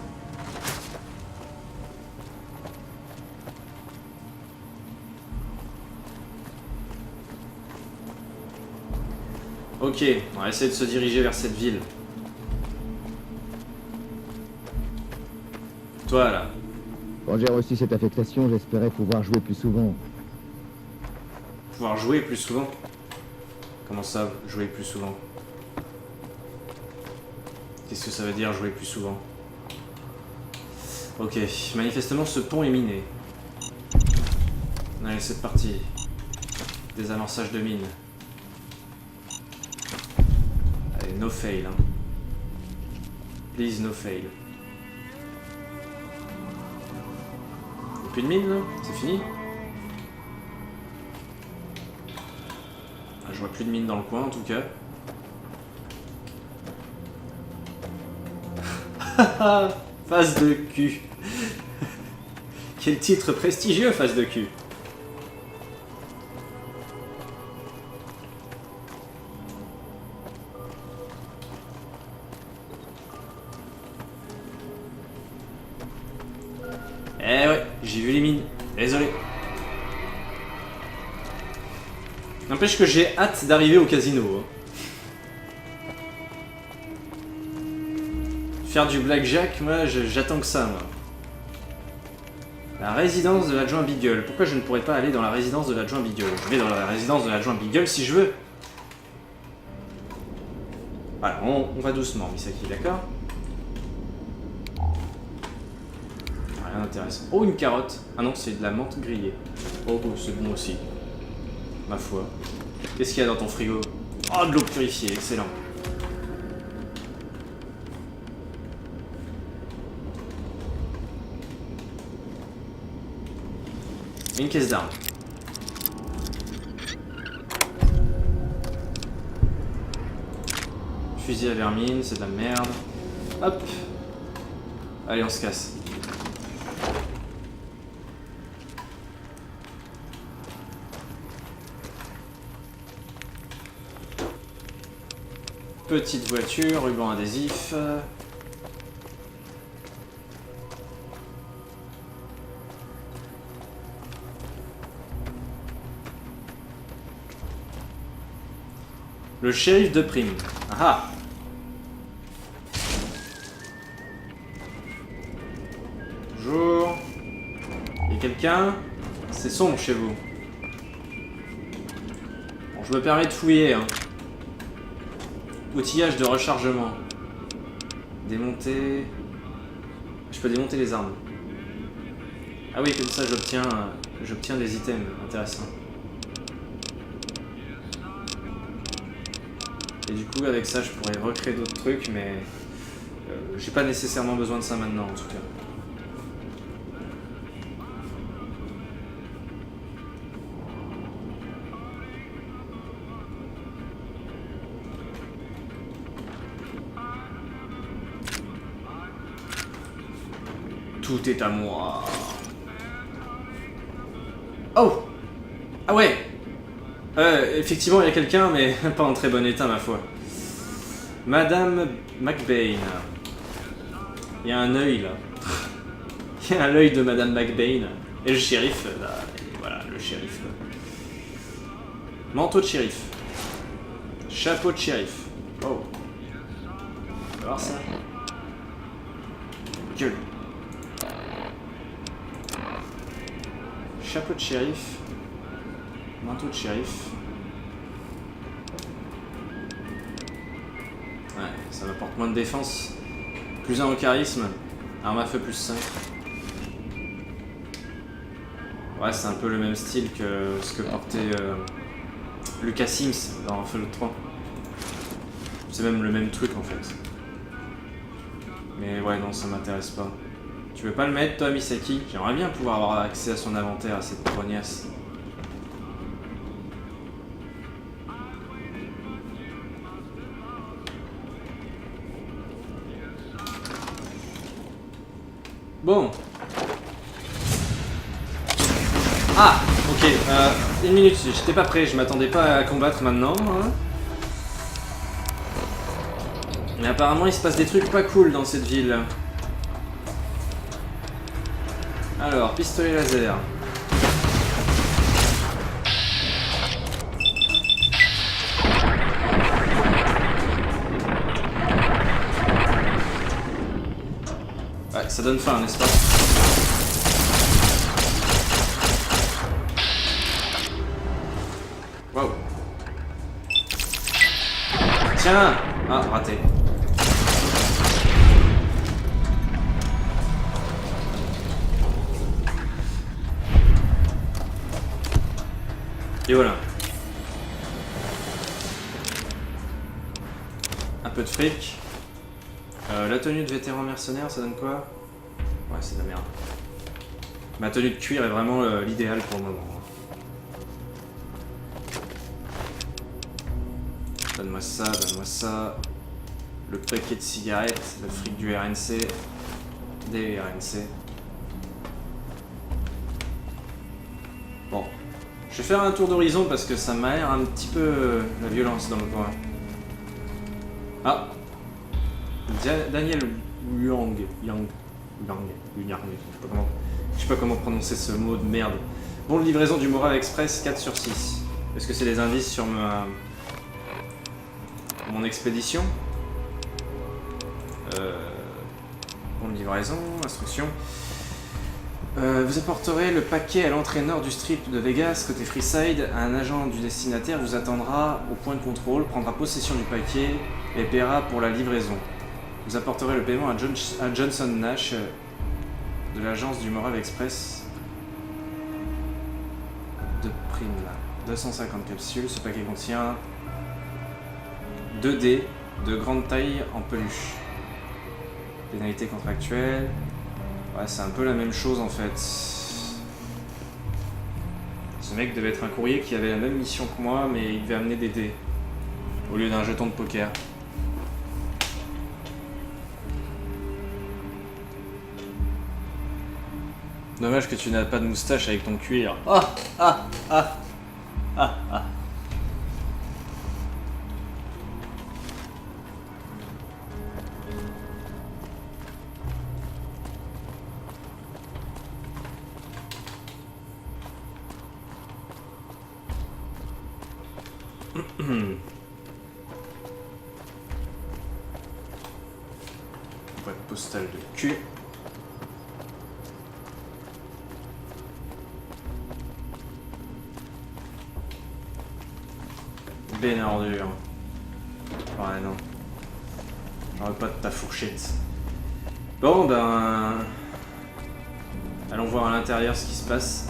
Ok, on va essayer de se diriger vers cette ville. Toi là. Quand j'ai reçu cette affectation, j'espérais pouvoir jouer plus souvent. Pouvoir jouer plus souvent? Comment ça, jouer plus souvent? Qu'est-ce que ça veut dire, jouer plus souvent? Ok, manifestement ce pont est miné. Allez, c'est parti. Désamorçage de mine. Allez, no fail. Hein. Please, no fail. Y'a plus de mine là? C'est fini? Je vois plus de mine dans le coin en tout cas. Face de cul. Quel titre prestigieux, face de cul. Eh ouais, j'ai vu les mines. Désolé. N'empêche que j'ai hâte d'arriver au casino. Hein. Faire du blackjack, moi j'attends que ça, moi. La résidence de l'adjoint Beagle. Pourquoi je ne pourrais pas aller dans la résidence de l'adjoint Beagle? Je vais dans la résidence de l'adjoint Beagle si je veux. Voilà, on va doucement, Misaki, d'accord? Rien d'intéressant. Oh, une carotte. Ah non, c'est de la menthe grillée. Oh, c'est bon aussi. Ma foi. Qu'est-ce qu'il y a dans ton frigo? Oh, de l'eau purifiée, excellent. Une caisse d'armes. Fusil à vermine, c'est de la merde. Hop. Allez, on se casse. Petite voiture, ruban adhésif. Le shérif de Prime. Ah. Bonjour. Il y a quelqu'un? C'est sombre chez vous. Bon, je me permets de fouiller. Hein. Outillage de rechargement. Démonter. Je peux démonter les armes. Ah oui, comme ça j'obtiens des items intéressants. Et du coup, avec ça, je pourrais recréer d'autres trucs, mais j'ai pas nécessairement besoin de ça maintenant, en tout cas. Tout est à moi. Oh! Ah ouais! Effectivement, il y a quelqu'un, mais pas en très bon état, ma foi. Madame McBain. Il y a un œil, là. Il y a l'œil de Madame McBain. Et le shérif, là. Et voilà, le shérif. Manteau de shérif. Chapeau de shérif. Oh. On va voir ça. Gueule. Chapeau de shérif. Manteau de shérif. Ouais, ça m'apporte moins de défense. Plus 1 au charisme. Arme à feu plus 5. Ouais, c'est un peu le même style que ce que portait Lucas Sims dans Fallout 3. C'est même le même truc en fait. Mais ouais, non, ça m'intéresse pas. Tu veux pas le mettre, toi, Misaki? J'aimerais bien pouvoir avoir accès à son inventaire, à cette trognasse. Bon. Ah, ok. Une minute, j'étais pas prêt, je m'attendais pas à combattre maintenant. Hein. Mais apparemment, il se passe des trucs pas cool dans cette ville. Alors, pistolet laser. Ouais, ça donne faim, n'est-ce pas? Wow. Tiens! Ah, raté. Et voilà. Un peu de fric. La tenue de vétéran mercenaire, ça donne quoi? Ouais, c'est de la merde. Ma tenue de cuir est vraiment l'idéal pour le moment. Donne-moi ça, donne-moi ça. Le paquet de cigarettes, le fric du RNC. Des RNC. Bon. Je vais faire un tour d'horizon parce que ça m'a l'air un petit peu la violence dans le coin. Ah! Daniel Yang. Je sais pas comment prononcer ce mot de merde. Bon de livraison du Moral Express 4 sur 6. Est-ce que c'est des indices sur mon expédition? Bon de livraison, instruction. Vous apporterez le paquet à l'entrée nord du strip de Vegas, côté Freeside. Un agent du destinataire vous attendra au point de contrôle, prendra possession du paquet et paiera pour la livraison. Vous apporterez le paiement à Johnson Nash de l'agence du Morave Express de Primla. 250 capsules. Ce paquet contient 2 dés de grande taille en peluche. Pénalité contractuelle. Ouais, c'est un peu la même chose en fait. Ce mec devait être un courrier qui avait la même mission que moi, mais il devait amener des dés au lieu d'un jeton de poker. Dommage que tu n'as pas de moustache avec ton cuir. Ah ah ah ah ah. Boîte postale de cul. Ben ordure. Ouais non. J'aurais pas de ta fourchette. Bon ben... allons voir à l'intérieur ce qui se passe.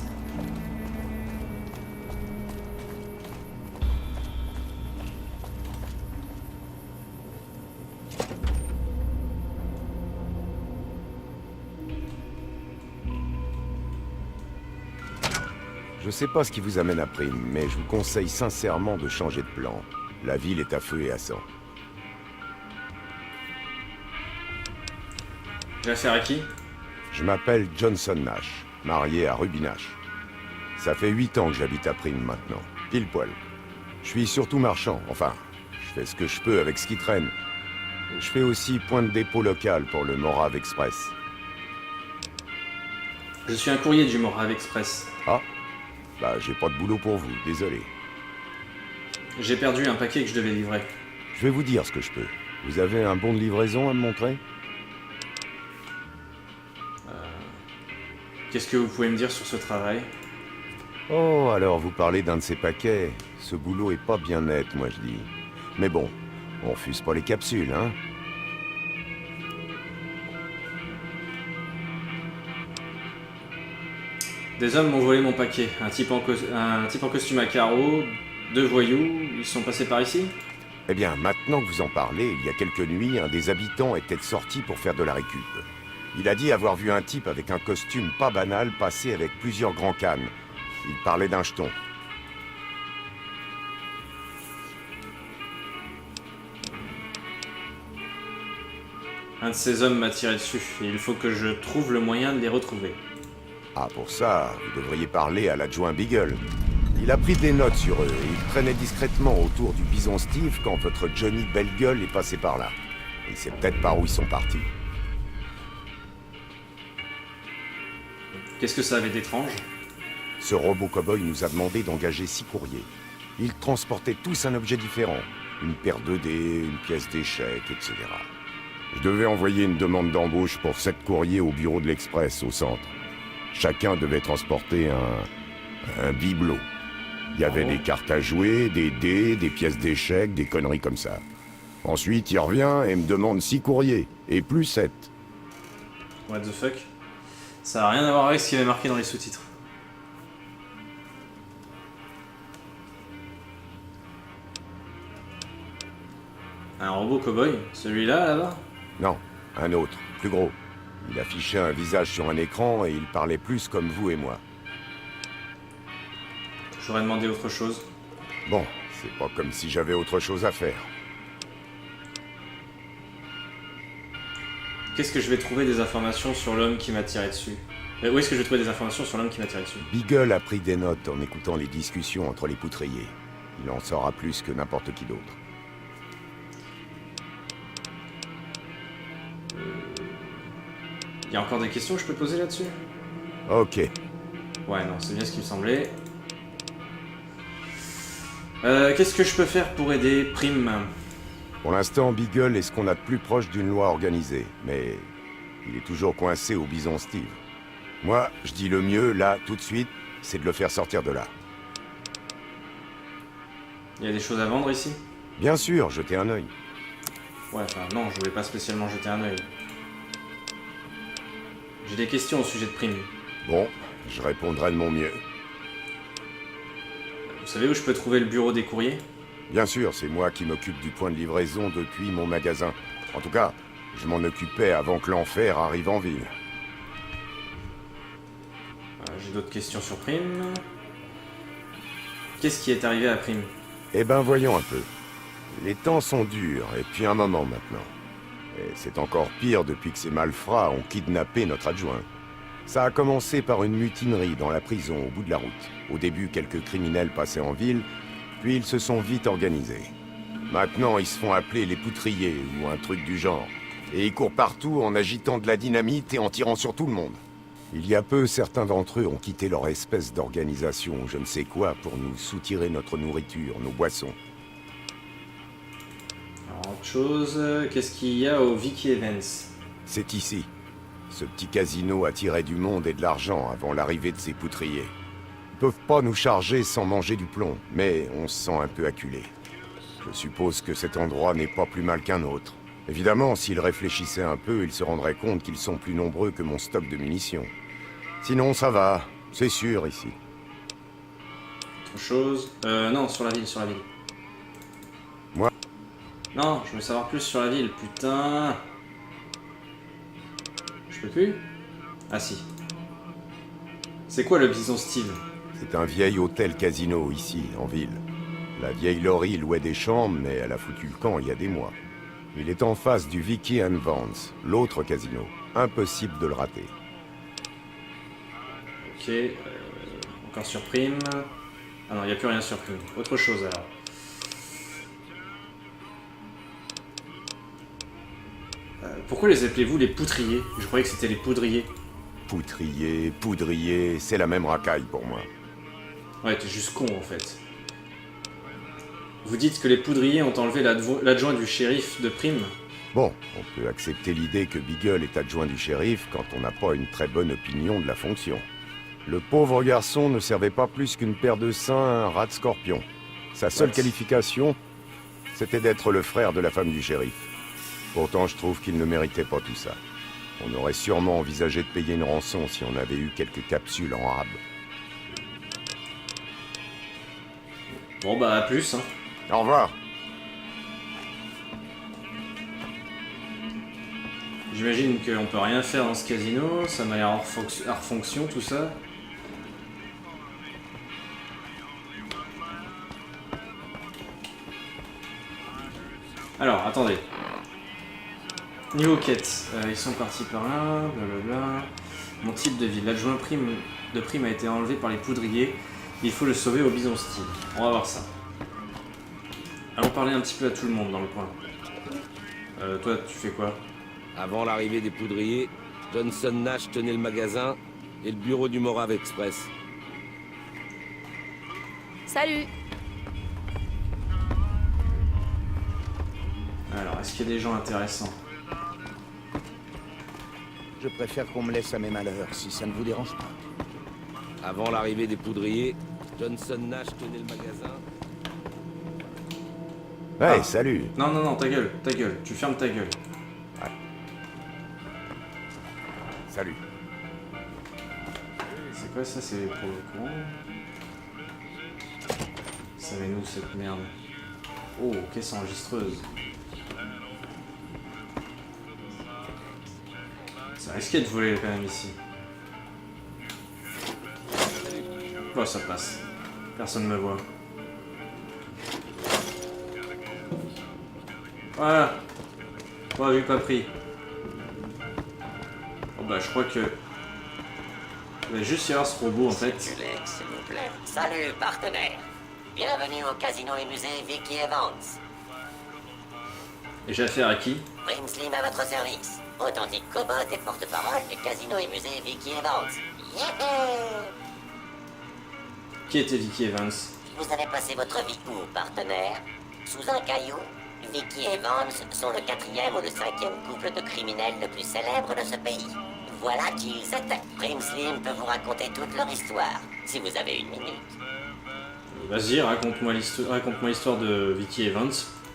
Je sais pas ce qui vous amène à Prime, mais je vous conseille sincèrement de changer de plan. La ville est à feu et à sang. J'ai affaire à qui? Je m'appelle Johnson Nash, marié à Ruby Nash. Ça fait 8 ans que j'habite à Prime maintenant, pile poil. Je suis surtout marchand, enfin, je fais ce que je peux avec ce qui traîne. Je fais aussi point de dépôt local pour le Morave Express. Je suis un courrier du Morave Express. Ah, bah j'ai pas de boulot pour vous, désolé. J'ai perdu un paquet que je devais livrer. Je vais vous dire ce que je peux. Vous avez un bon de livraison à me montrer? Qu'est-ce que vous pouvez me dire sur ce travail? Oh, alors vous parlez d'un de ces paquets. Ce boulot est pas bien net, moi je dis. Mais bon, on refuse pas les capsules, hein? Des hommes m'ont volé mon paquet. Un type en costume à carreaux, 2 voyous, ils sont passés par ici? Eh bien, maintenant que vous en parlez, il y a quelques nuits, un des habitants était sorti pour faire de la récup. Il a dit avoir vu un type avec un costume pas banal passer avec plusieurs grands cannes. Il parlait d'un jeton. Un de ces hommes m'a tiré dessus, et il faut que je trouve le moyen de les retrouver. Ah, pour ça, vous devriez parler à l'adjoint Beagle. Il a pris des notes sur eux, et il traînait discrètement autour du Bison Steve quand votre Johnny Belle-Gueule est passé par là. Il sait peut-être par où ils sont partis. Qu'est-ce que ça avait d'étrange? Ce robot cow-boy nous a demandé d'engager 6 courriers. Ils transportaient tous un objet différent. Une paire de dés, une pièce d'échec, etc. Je devais envoyer une demande d'embauche pour 7 courriers au bureau de l'Express, au centre. Chacun devait transporter un bibelot. Il y avait des cartes à jouer, des dés, des pièces d'échecs, des conneries comme ça. Ensuite, il revient et me demande 6 courriers, et plus 7. What the fuck? Ça n'a rien à voir avec ce qui avait marqué dans les sous-titres. Un robot cow-boy? Celui-là, là-bas? Non, un autre, plus gros. Il affichait un visage sur un écran et il parlait plus comme vous et moi. J'aurais demandé autre chose. Bon, c'est pas comme si j'avais autre chose à faire. Qu'est-ce que je vais trouver des informations sur l'homme qui m'a tiré dessus? Où est-ce que je vais trouver des informations sur l'homme qui m'a tiré dessus? Beagle a pris des notes en écoutant les discussions entre les poutriers. Il en saura plus que n'importe qui d'autre. Il y a encore des questions que je peux poser là-dessus? Ok. Ouais, non, c'est bien ce qui me semblait. Qu'est-ce que je peux faire pour aider Prime? Pour l'instant, Beagle est ce qu'on a de plus proche d'une loi organisée, mais il est toujours coincé au Bison Steve. Moi, je dis le mieux, là, tout de suite, c'est de le faire sortir de là. Il y a des choses à vendre ici? Bien sûr, jetez un œil. Ouais, enfin non, je voulais pas spécialement jeter un œil. J'ai des questions au sujet de Prime. Bon, je répondrai de mon mieux. Vous savez où je peux trouver le bureau des courriers? Bien sûr, c'est moi qui m'occupe du point de livraison depuis mon magasin. En tout cas, je m'en occupais avant que l'enfer arrive en ville. J'ai d'autres questions sur Prime. Qu'est-ce qui est arrivé à Prime? Eh ben, voyons un peu. Les temps sont durs, et depuis un moment maintenant. Et c'est encore pire depuis que ces malfrats ont kidnappé notre adjoint. Ça a commencé par une mutinerie dans la prison au bout de la route. Au début, quelques criminels passaient en ville, puis ils se sont vite organisés. Maintenant, ils se font appeler les poutriers, ou un truc du genre. Et ils courent partout en agitant de la dynamite et en tirant sur tout le monde. Il y a peu, certains d'entre eux ont quitté leur espèce d'organisation, je ne sais quoi, pour nous soutirer notre nourriture, nos boissons. Alors, autre chose, qu'est-ce qu'il y a au Vicky Evans? C'est ici. Ce petit casino attirait du monde et de l'argent avant l'arrivée de ces poutriers. Ils peuvent pas nous charger sans manger du plomb, mais on se sent un peu acculé. Je suppose que cet endroit n'est pas plus mal qu'un autre. Évidemment, s'ils réfléchissaient un peu, ils se rendraient compte qu'ils sont plus nombreux que mon stock de munitions. Sinon, ça va. C'est sûr, ici. Autre chose... non, sur la ville, Moi? Non, je veux savoir plus sur la ville, putain... Je peux plus? Ah si. C'est quoi le Bison Steve? C'est un vieil hôtel-casino, ici, en ville. La vieille Laurie louait des chambres, mais elle a foutu le camp il y a des mois. Il est en face du Vicky and Vance, l'autre casino. Impossible de le rater. Ok, encore sur Prime. Ah non, il n'y a plus rien sur Prime. Autre chose alors. Pourquoi les appelez-vous les poutriers? Je croyais que c'était les poudriers. Poutrier, poudrier, c'est la même racaille pour moi. Ouais, t'es juste con en fait. Vous dites que les poudriers ont enlevé l'adjoint du shérif de Prime? Bon, on peut accepter l'idée que Beagle est adjoint du shérif quand on n'a pas une très bonne opinion de la fonction. Le pauvre garçon ne servait pas plus qu'une paire de seins à un rat de scorpion. Sa seule qualification, c'était d'être le frère de la femme du shérif. Pourtant, je trouve qu'il ne méritait pas tout ça. On aurait sûrement envisagé de payer une rançon si on avait eu quelques capsules en rab. Bon bah à plus hein. Au revoir. J'imagine qu'on peut rien faire dans ce casino, ça m'a l'air hors fonction tout ça. Alors, attendez. Niveau quête, ils sont partis par là, blablabla. Mon type de ville, l'adjoint de Prime a été enlevé par les poudriers. Il faut le sauver au Bison Steve. On va voir ça. Allons parler un petit peu à tout le monde dans le coin. Toi, tu fais quoi? Avant l'arrivée des poudriers, Johnson Nash tenait le magasin et le bureau du Morave Express. Salut. Alors, est-ce qu'il y a des gens intéressants? Je préfère qu'on me laisse à mes malheurs, si ça ne vous dérange pas. Avant l'arrivée des poudriers, Johnson Nash tenait le magasin. Ouais, salut. Non, non, non, ta gueule, tu fermes ta gueule. Ouais. Salut. C'est quoi ça? C'est pour le courant? Ça met nous cette merde. Oh, caisse enregistreuse. Ça risquait de voler quand même ici. Oh, ça passe. Personne ne me voit. Voilà. Pas vu, pas pris. Oh bah je crois que... Il va juste y avoir ce robot en fait. S'il vous plaît. Salut, partenaire. Bienvenue au casino et musée Vicky Evans. Et j'ai affaire à qui? Prime Slim à votre service. Authentique cobot et porte-parole du casino et musée Vicky Evans. Yeah! Qui était Vicky Evans? Vous avez passé votre vie où, partenaire? Sous un caillou? Vicky et Vance sont le 4e ou le 5e couple de criminels le plus célèbre de ce pays. Voilà qui ils étaient. Prim Slim peut vous raconter toute leur histoire, si vous avez une minute. Vas-y, raconte-moi l'histoire de Vicky Evans.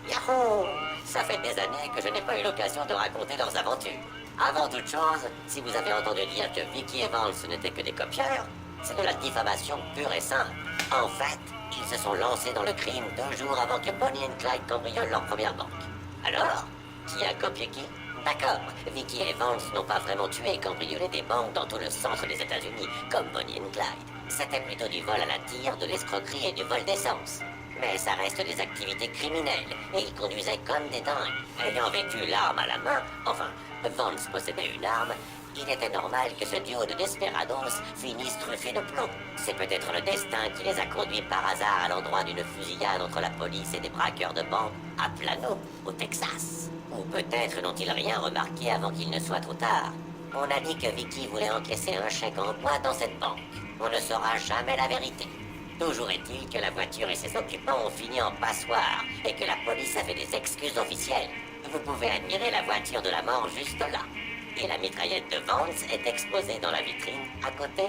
Yahoo! Ça fait des années que je n'ai pas eu l'occasion de raconter leurs aventures. Avant toute chose, si vous avez entendu dire que Vicky Evans n'était que des copieurs, c'est de la diffamation pure et simple. En fait, ils se sont lancés dans le crime 2 jours avant que Bonnie et Clyde cambriolent leur première banque. Alors, qui a copié qui? D'accord, Vicky et Evans n'ont pas vraiment tué et cambriolé des banques dans tout le centre des États-Unis, comme Bonnie et Clyde. C'était plutôt du vol à la tire, de l'escroquerie et du vol d'essence. Mais ça reste des activités criminelles, et ils conduisaient comme des dingues. Ayant vécu l'arme à la main, enfin, Vance possédait une arme, il était normal que ce duo de desperados finisse truffé de plomb. C'est peut-être le destin qui les a conduits par hasard à l'endroit d'une fusillade entre la police et des braqueurs de banque à Plano, au Texas. Ou peut-être n'ont-ils rien remarqué avant qu'il ne soit trop tard. On a dit que Vicky voulait encaisser un chèque en bois dans cette banque. On ne saura jamais la vérité. Toujours est-il que la voiture et ses occupants ont fini en passoire et que la police avait des excuses officielles. Vous pouvez admirer la voiture de la mort juste là. Et la mitraillette de Vance est exposée dans la vitrine à côté.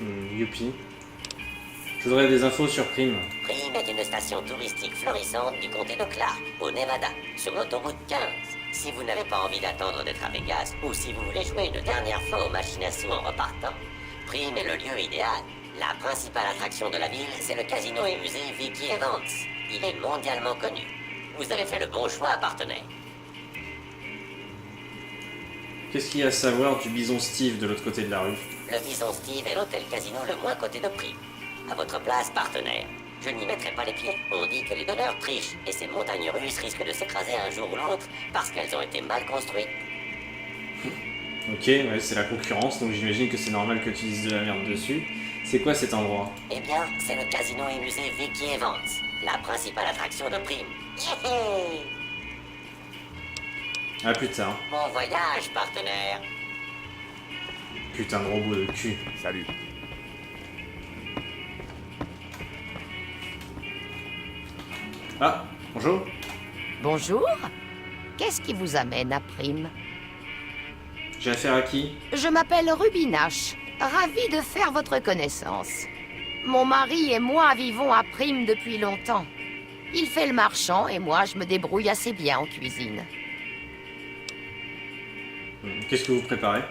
Youpi. Je voudrais des infos sur Prim. Prim est une station touristique florissante du comté de Clark, au Nevada, sur l'autoroute 15. Si vous n'avez pas envie d'attendre d'être à Vegas, ou si vous voulez jouer une dernière fois aux machines à sous en repartant, Prim est le lieu idéal. La principale attraction de la ville, c'est le casino et musée Vicky Evans. Il est mondialement connu. Vous avez fait le bon choix, partenaire. Qu'est-ce qu'il y a à savoir du bison Steve de l'autre côté de la rue? Le Bison Steve est l'hôtel casino le moins coté de Prim. À votre place, partenaire, je n'y mettrai pas les pieds. On dit que les donneurs trichent et ces montagnes russes risquent de s'écraser un jour ou l'autre parce qu'elles ont été mal construites. Ok, ouais, c'est la concurrence, donc j'imagine que c'est normal que tu dises de la merde dessus. C'est quoi cet endroit? Eh bien, c'est le casino et musée Vicky Evans, la principale attraction de Prim. Yéhé! Ah putain. Bon voyage, partenaire. Putain de robot de cul. Salut. Ah, bonjour. Bonjour. Qu'est-ce qui vous amène à Prim? J'ai affaire à qui? Je m'appelle Ruby Nash. Ravie de faire votre connaissance. Mon mari et moi vivons à Prim depuis longtemps. Il fait le marchand et moi je me débrouille assez bien en cuisine. Qu'est-ce que vous préparez?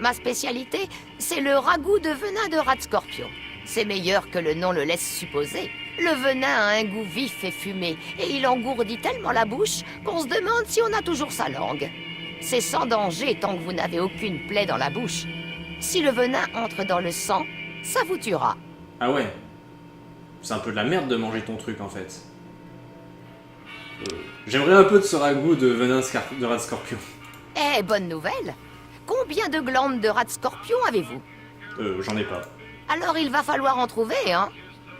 Ma spécialité, c'est le ragoût de venin de rat de scorpion. C'est meilleur que le nom le laisse supposer. Le venin a un goût vif et fumé, et il engourdit tellement la bouche qu'on se demande si on a toujours sa langue. C'est sans danger tant que vous n'avez aucune plaie dans la bouche. Si le venin entre dans le sang, ça vous tuera. Ah ouais. C'est un peu de la merde de manger ton truc en fait. J'aimerais un peu de ce ragoût de venin de rat de scorpion. Eh, bonne nouvelle! Combien de glandes de rat de scorpion avez-vous? J'en ai pas. Alors il va falloir en trouver, hein?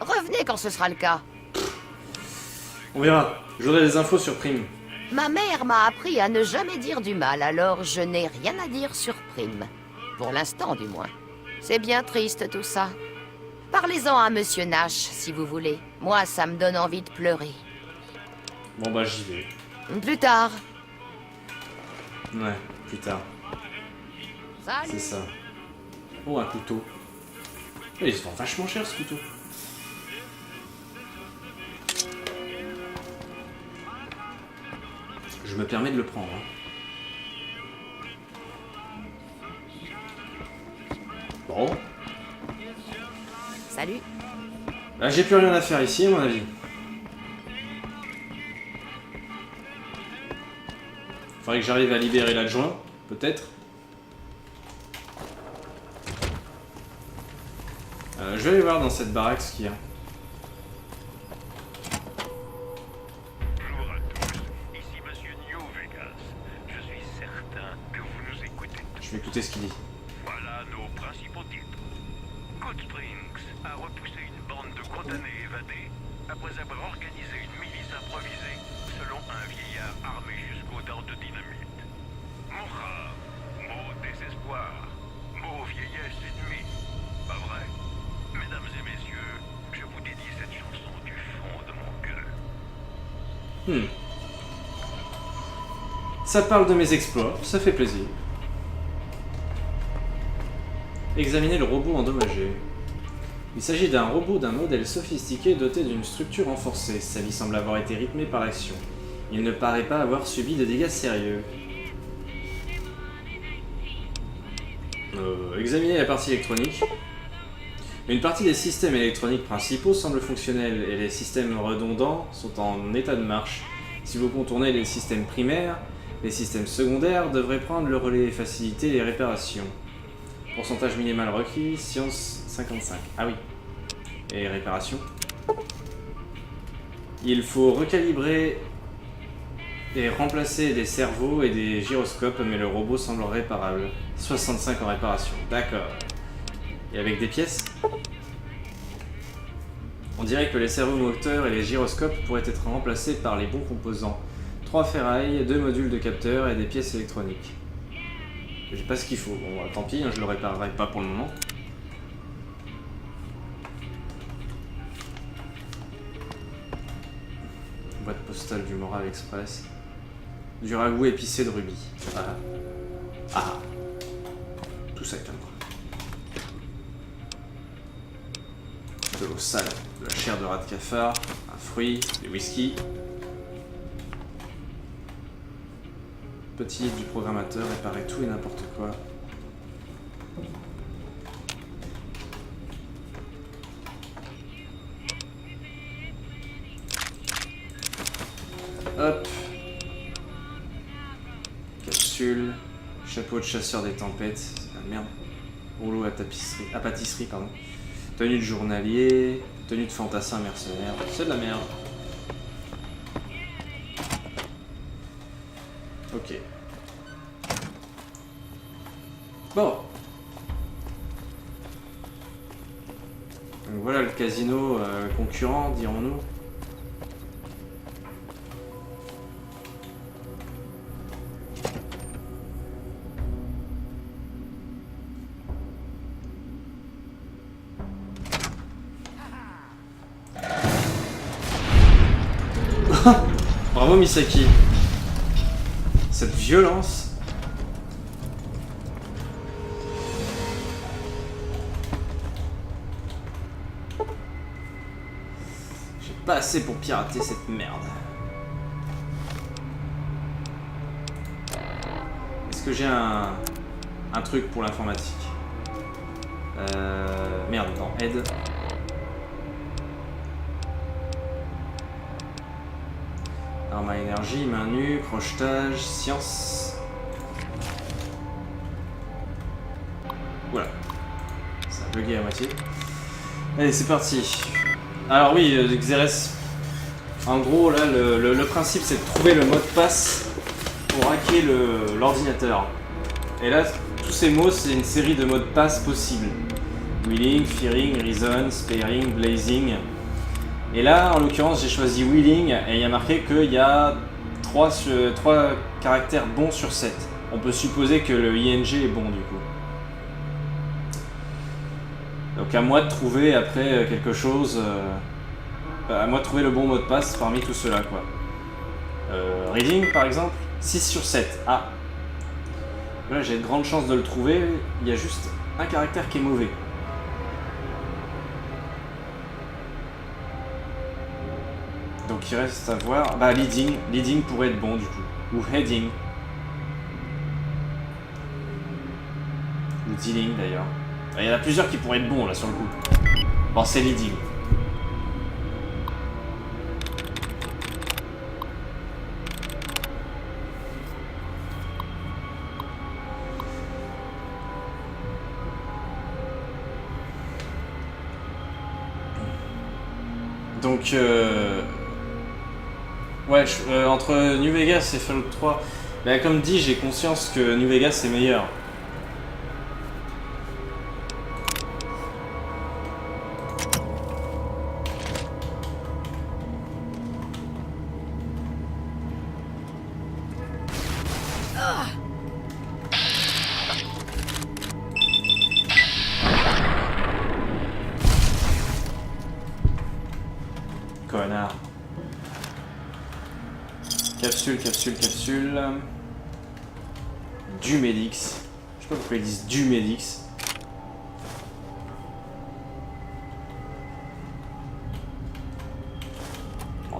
Revenez quand ce sera le cas. On verra. Je voudrais des infos sur Prim. Ma mère m'a appris à ne jamais dire du mal, alors je n'ai rien à dire sur Prim. Pour l'instant, du moins. C'est bien triste, tout ça. Parlez-en à Monsieur Nash, si vous voulez. Moi, ça me donne envie de pleurer. Bon bah j'y vais. Plus tard. Ouais, plus tard. Salut. C'est ça. Oh, un couteau. Il se vend vachement cher ce couteau. Je me permets de le prendre. Bon. Salut. Là, j'ai plus rien à faire ici, à mon avis. Faudrait que j'arrive à libérer l'adjoint, peut-être. Je vais aller voir dans cette baraque ce qu'il y a. Bonjour à tous, ici Monsieur New Vegas. Je suis certain que vous nous écoutez. Je vais écouter ce qu'il dit. Voilà nos principaux titres. Good Springs a repoussé une bande de condamnés évadés après avoir organisé une milice improvisée selon un vieillard armé jusqu'aux dents de dynamite. Mon rare, mot désespoir, mot vieillesse ennemie. Pas vrai? Mesdames et messieurs, je vous dédie cette chanson du fond de mon cœur. Ça parle de mes exploits, ça fait plaisir. Examinez le robot endommagé. Il s'agit d'un robot d'un modèle sophistiqué doté d'une structure renforcée. Sa vie semble avoir été rythmée par l'action. Il ne paraît pas avoir subi de dégâts sérieux. Examinez la partie électronique. Une partie des systèmes électroniques principaux semble fonctionnelle et les systèmes redondants sont en état de marche. Si vous contournez les systèmes primaires, les systèmes secondaires devraient prendre le relais et faciliter les réparations. Pourcentage minimal requis, science 55. Ah oui. Et réparation. Il faut recalibrer et remplacer des cerveaux et des gyroscopes, mais le robot semble réparable. 65 en réparation. D'accord. Et avec des pièces? On dirait que les cerveaux moteurs et les gyroscopes pourraient être remplacés par les bons composants. 3 ferrailles, 2 modules de capteurs et des pièces électroniques. J'ai pas ce qu'il faut. Bon, bah, tant pis, hein, je le réparerai pas pour le moment. Boîte postale du Moral Express. Du ragoût épicé de rubis. Voilà. Ah. Tout ça est à moi. De l'eau sale, de la chair de rat de cafard, un fruit, des whisky. Petit livre du programmateur, réparer tout et n'importe quoi. Hop. Capsule. Chapeau de chasseur des tempêtes. Ah merde. Rouleau à tapisserie. À pâtisserie, pardon. Tenue de journalier. Tenue de fantassin mercenaire. C'est de la merde. Ok. Bon. Donc voilà le casino concurrent, dirons-nous. Bravo Misaki. Cette violence. J'ai pas assez pour pirater cette merde. Est-ce que j'ai un truc pour l'informatique? Merde, non, aide. Arme à énergie, main nue, crochetage, science. Voilà. Ça a bugué à moitié. Allez, c'est parti. Alors oui, Xerès. En gros, là, le principe, c'est de trouver le mot de passe pour hacker l'ordinateur. Et là, tous ces mots, c'est une série de mots de passe possibles. Wheeling, fearing, reason, sparing, blazing. Et là, en l'occurrence, j'ai choisi Wheeling et il y a marqué qu'il y a 3 caractères bons sur 7. On peut supposer que le ING est bon du coup. Donc à moi de trouver après quelque chose... à moi de trouver le bon mot de passe parmi tout cela quoi. Reading par exemple, 6 sur 7. Ah. Là j'ai de grandes chances de le trouver, il y a juste un caractère qui est mauvais. Donc il reste à voir. Bah leading. Leading pourrait être bon du coup. Ou heading. Ou dealing d'ailleurs. Il y en a plusieurs qui pourraient être bons là sur le coup. Bon c'est leading. Donc ouais, entre New Vegas et Fallout 3, bah, comme dit, j'ai conscience que New Vegas est meilleur. Connard. Capsule, capsule, capsule. Du Medix. Je sais pas pourquoi ils disent du Medix.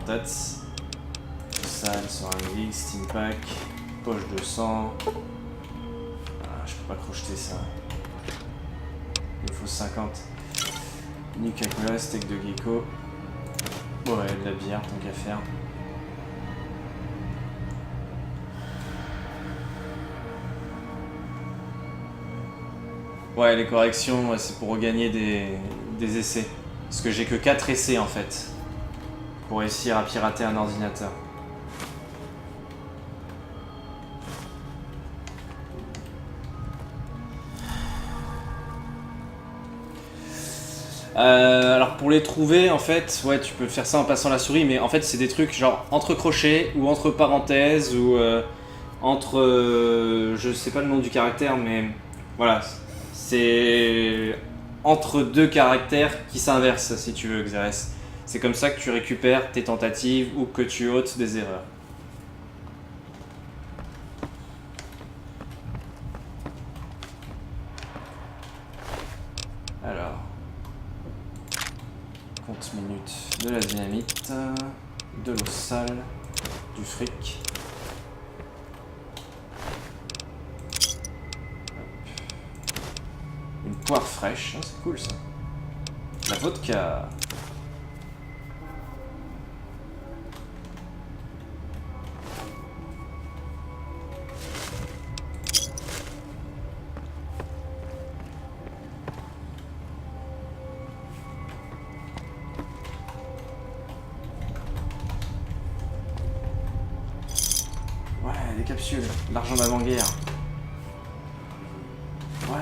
tête. Sale, seringue, steam pack, poche de sang. Ah, je peux pas crocheter ça. Il me faut 50. Nuka Cola, steak de gecko. Ouais, de la bière, tant qu'à faire. Ouais, les corrections, ouais, c'est pour regagner des essais. Parce que j'ai que 4 essais en fait. Pour réussir à pirater un ordinateur. Alors pour les trouver, en fait, ouais, tu peux faire ça en passant la souris, mais en fait c'est des trucs genre entre crochets ou entre parenthèses ou entre, je sais pas le nom du caractère, mais voilà, c'est entre deux caractères qui s'inversent si tu veux, Xerès. C'est comme ça que tu récupères tes tentatives ou que tu ôtes des erreurs. Alors, compte minutes de la dynamite, de l'eau sale, du fric. Une poire fraîche, c'est cool ça. La vodka. Ouais, des capsules, l'argent d'avant-guerre. Ouais.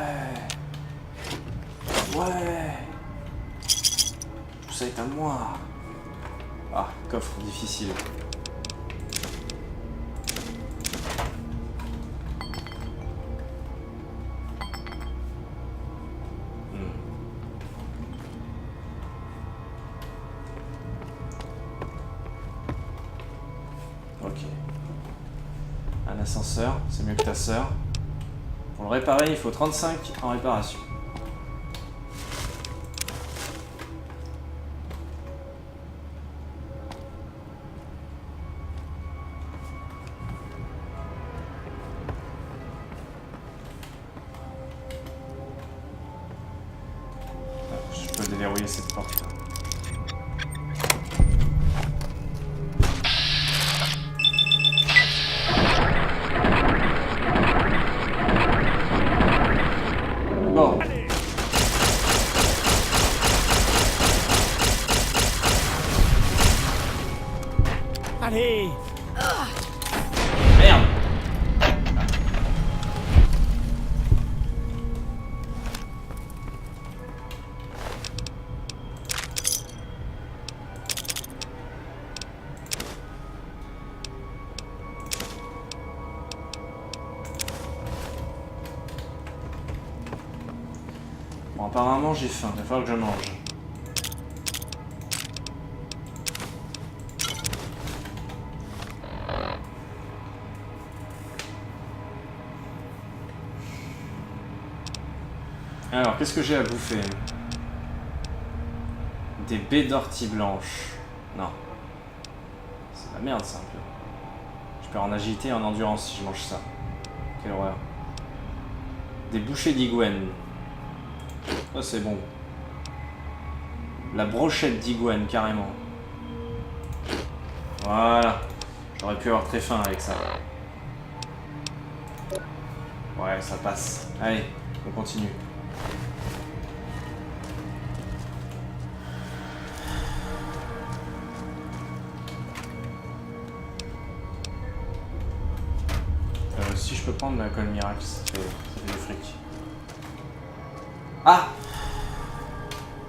Tout ça est à moi. Ah, coffre difficile. Ok. Un ascenseur, c'est mieux que ta sœur. Pour le réparer, il faut 35 en réparation. Je peux déverrouiller cette porte là. Bon. Allez. Merde. Bon, apparemment j'ai faim, il va falloir que je mange. Alors, qu'est-ce que j'ai à bouffer? Des baies d'ortie blanches. Non. C'est de la merde ça un peu. Je perds en agilité et en endurance si je mange ça. Quelle horreur. Des bouchées d'iguane. Oh, c'est bon. La brochette d'iguane, carrément. Voilà. J'aurais pu avoir très faim avec ça. Ouais, ça passe. Allez, on continue. Si je peux prendre la colle miracle, ça fait du fric. Ah!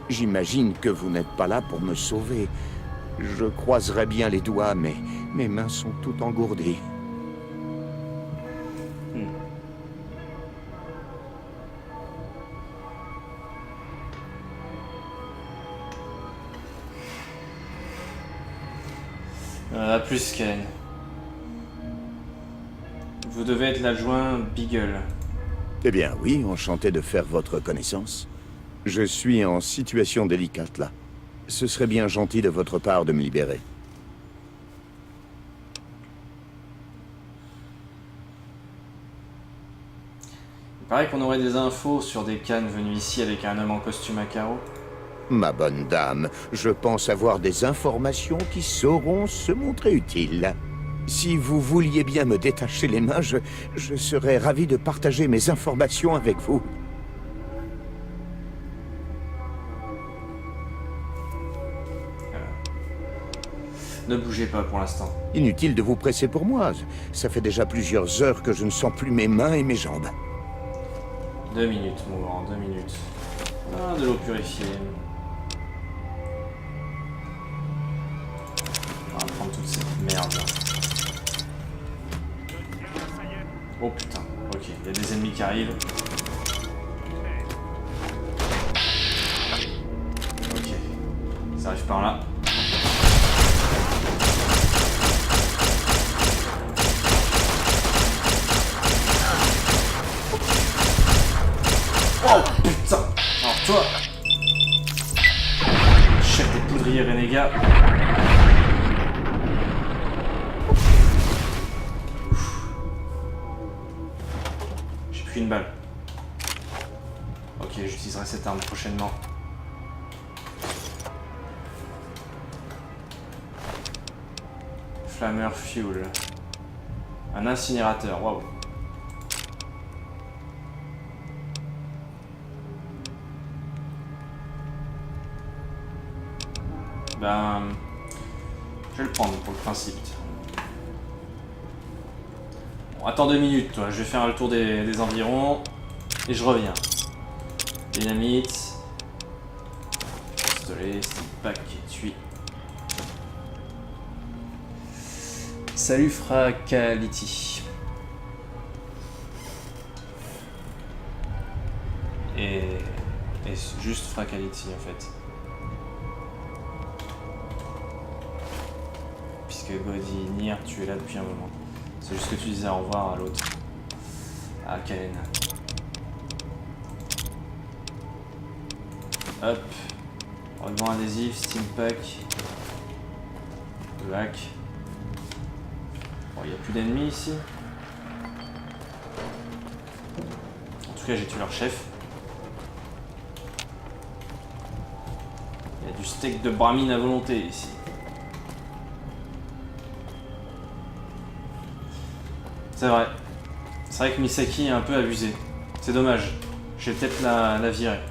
J'imagine que vous n'êtes pas là pour me sauver. Je croiserais bien les doigts, mais mes mains sont toutes engourdies. À plus, Kane. Vous devez être l'adjoint Beagle. Eh bien oui, enchanté de faire votre connaissance. Je suis en situation délicate là. Ce serait bien gentil de votre part de me libérer. paraît qu'on aurait des infos sur des cannes venus ici avec un homme en costume à carreaux. Ma bonne dame, je pense avoir des informations qui sauront se montrer utiles. Si vous vouliez bien me détacher les mains, je serais ravi de partager mes informations avec vous. Ne bougez pas pour l'instant. Inutile de vous presser pour moi. Ça fait déjà plusieurs heures que je ne sens plus mes mains et mes jambes. 2 minutes, mourant, 2 minutes. Ah, de l'eau purifiée. On va prendre toute cette merde là. Oh putain, ok, il y a des ennemis qui arrivent. Ok, ça arrive par là. Oh putain! Alors toi, chef des poudriers renégats. J'ai plus une balle. Ok, j'utiliserai cette arme prochainement. Flammer fuel. Un incinérateur, waouh. Ben, je vais le prendre pour le principe. Bon, attends 2 minutes, toi. Je vais faire le tour des environs et je reviens. Dynamite, pistolet, stimpack, tui. Salut Fracality. Et juste Fracality en fait. Que Body Nier, tu es là depuis un moment. C'est juste que tu disais au revoir à l'autre. À Kalen. Hop. Ruban adhésif, Steampack. Le hack. Bon, il n'y a plus d'ennemis ici. En tout cas, j'ai tué leur chef. Il y a du steak de bramine à volonté ici. C'est vrai. C'est vrai que Misaki est un peu abusé. C'est dommage. Je vais peut-être la virer.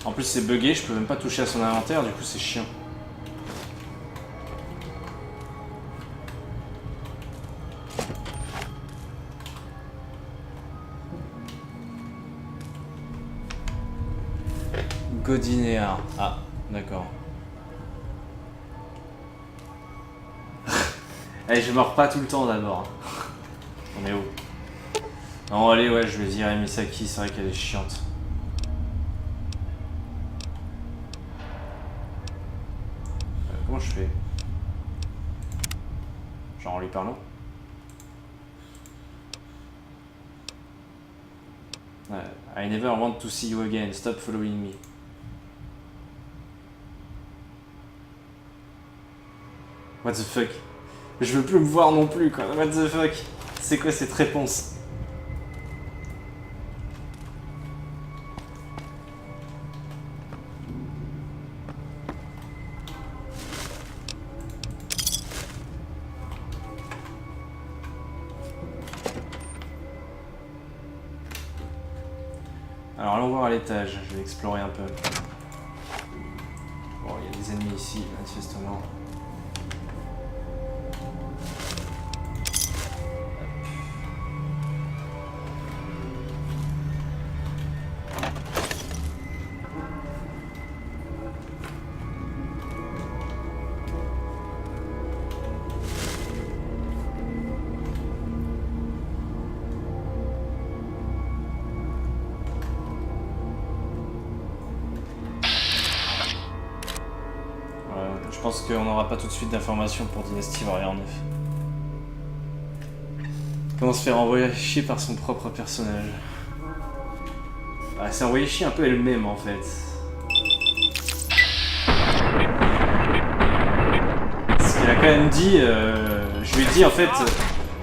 En plus c'est bugué, je peux même pas toucher à son inventaire, du coup c'est chiant. Godinéa. Ah, d'accord. Allez, je meurs pas tout le temps d'abord. On est où? Non, allez, ouais, je vais virer Misaki, c'est vrai qu'elle est chiante. Comment je fais? Genre en lui parlant? I never want to see you again, stop following me. What the fuck? Je veux plus me voir non plus quoi, what the fuck? C'est quoi cette réponse? Alors allons voir à l'étage, je vais explorer un peu. Bon, il y a des ennemis ici, manifestement. Je pense qu'on n'aura pas tout de suite d'informations pour Dynasty Warrior 9. Comment se faire envoyer chier par son propre personnage. Ah, c'est envoyé chier un peu elle-même en fait. Parce qu'elle a quand même dit, je lui ai dit en fait,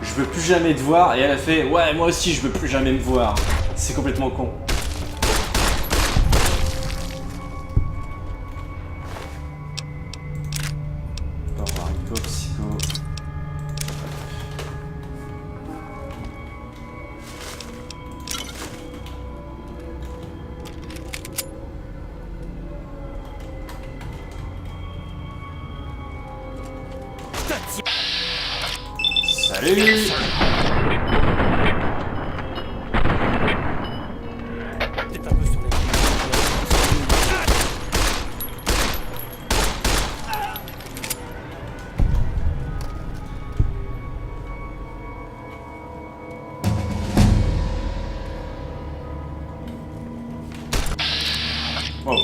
je veux plus jamais te voir, et elle a fait, ouais moi aussi je veux plus jamais me voir. C'est complètement con. On va voir Hypo, Psycho. Salut. Oh.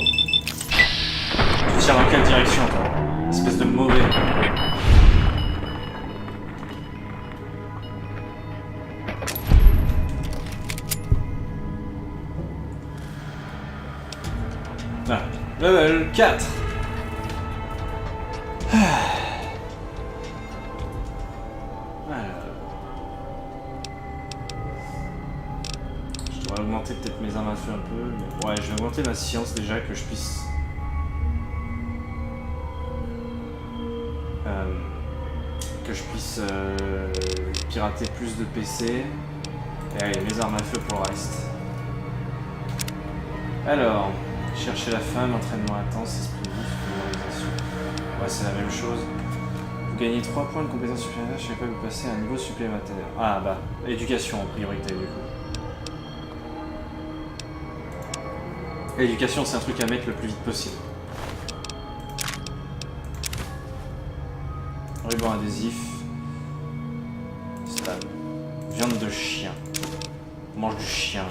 Tu tires dans quelle direction toi? Espèce de mauvais. Ah, level 4. Je devrais augmenter peut-être mes armes à feu un peu, mais ouais, je vais augmenter ma science déjà, que je puisse pirater plus de PC. Et allez, mes armes à feu pour le reste. Alors, chercher la femme, entraînement intense, esprit vif, mémorisation. Ouais, c'est la même chose. Vous gagnez 3 points de compétence supplémentaires chaque fois que vous passez à un niveau supplémentaire. Ah bah, éducation en priorité du coup. L'éducation, c'est un truc à mettre le plus vite possible. Ruban adhésif. Stable. Viande de chien. On mange du chien.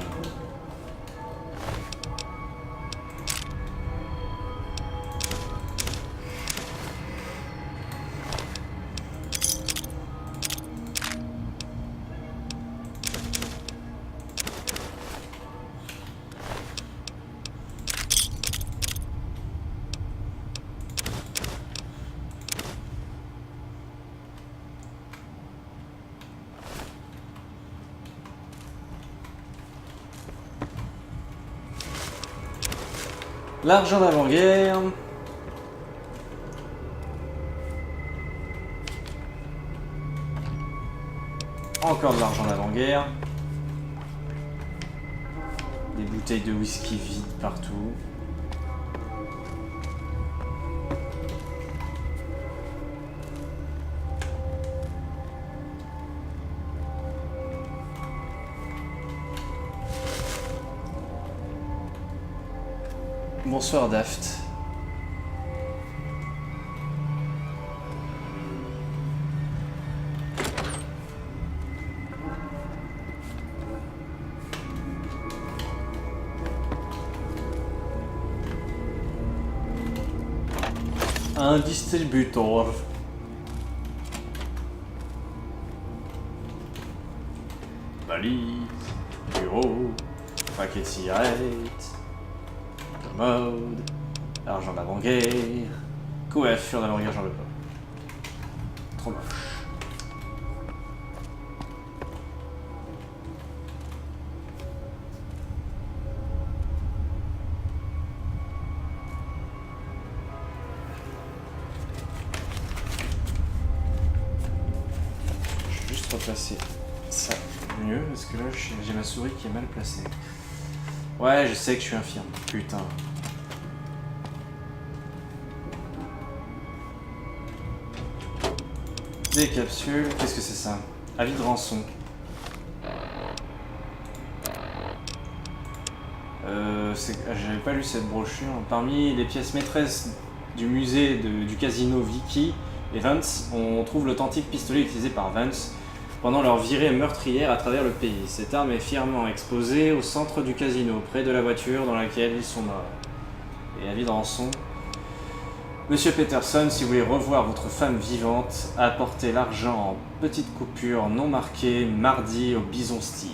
L'argent d'avant-guerre. Encore de l'argent d'avant-guerre. Des bouteilles de whisky vides partout. Bonsoir Daft. Un distributeur. Valise, bureau, paquet de cigarettes. Mode, argent d'avant-guerre, coiffure d'avant-guerre, j'en veux pas. Trop moche. Je vais juste replacer ça mieux, parce que là j'ai ma souris qui est mal placée. Ouais, je sais que je suis infirme, putain. Des capsules, qu'est-ce que c'est ça? Avis de rançon. J'avais pas lu cette brochure. Parmi les pièces maîtresses du musée du casino Vicky et Vance, on trouve l'authentique pistolet utilisé par Vance pendant leur virée meurtrière à travers le pays. Cette arme est fièrement exposée au centre du casino, près de la voiture dans laquelle ils sont morts. Et avis de rançon. Monsieur Peterson, si vous voulez revoir votre femme vivante, apportez l'argent en petites coupures non marquées mardi au Bison Steel.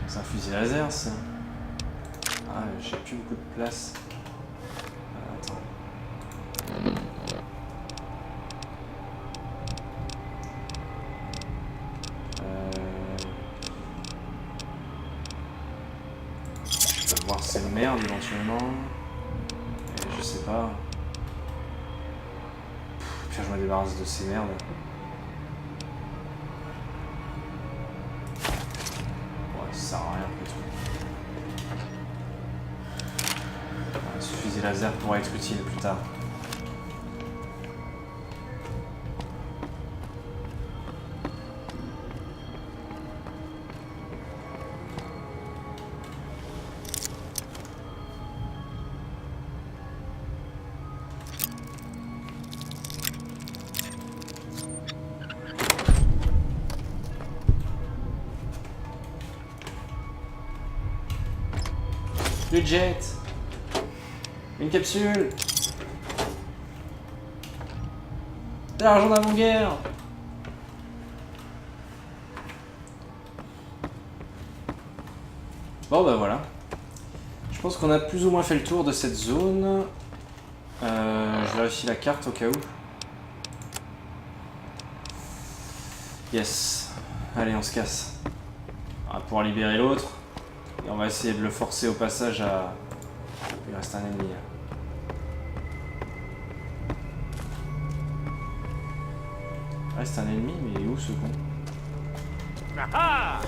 C'est un fusil laser, ça. Ah, j'ai plus beaucoup de place. Attends. Je peux voir ces merdes éventuellement. Et je sais pas. Puis je me débarrasse de ces merdes. Ouais, ça sert à rien après tout. Ce fusil laser pourrait être utile plus tard. Le jet. Une capsule. De l'argent d'avant-guerre. Bon bah voilà. Je pense qu'on a plus ou moins fait le tour de cette zone. Je vérifie la carte au cas où. Yes. Allez, on se casse. On va pouvoir libérer l'autre. Et on va essayer de le forcer au passage à... Il reste un ennemi là. Il reste un ennemi, mais il est où ce con? Ah,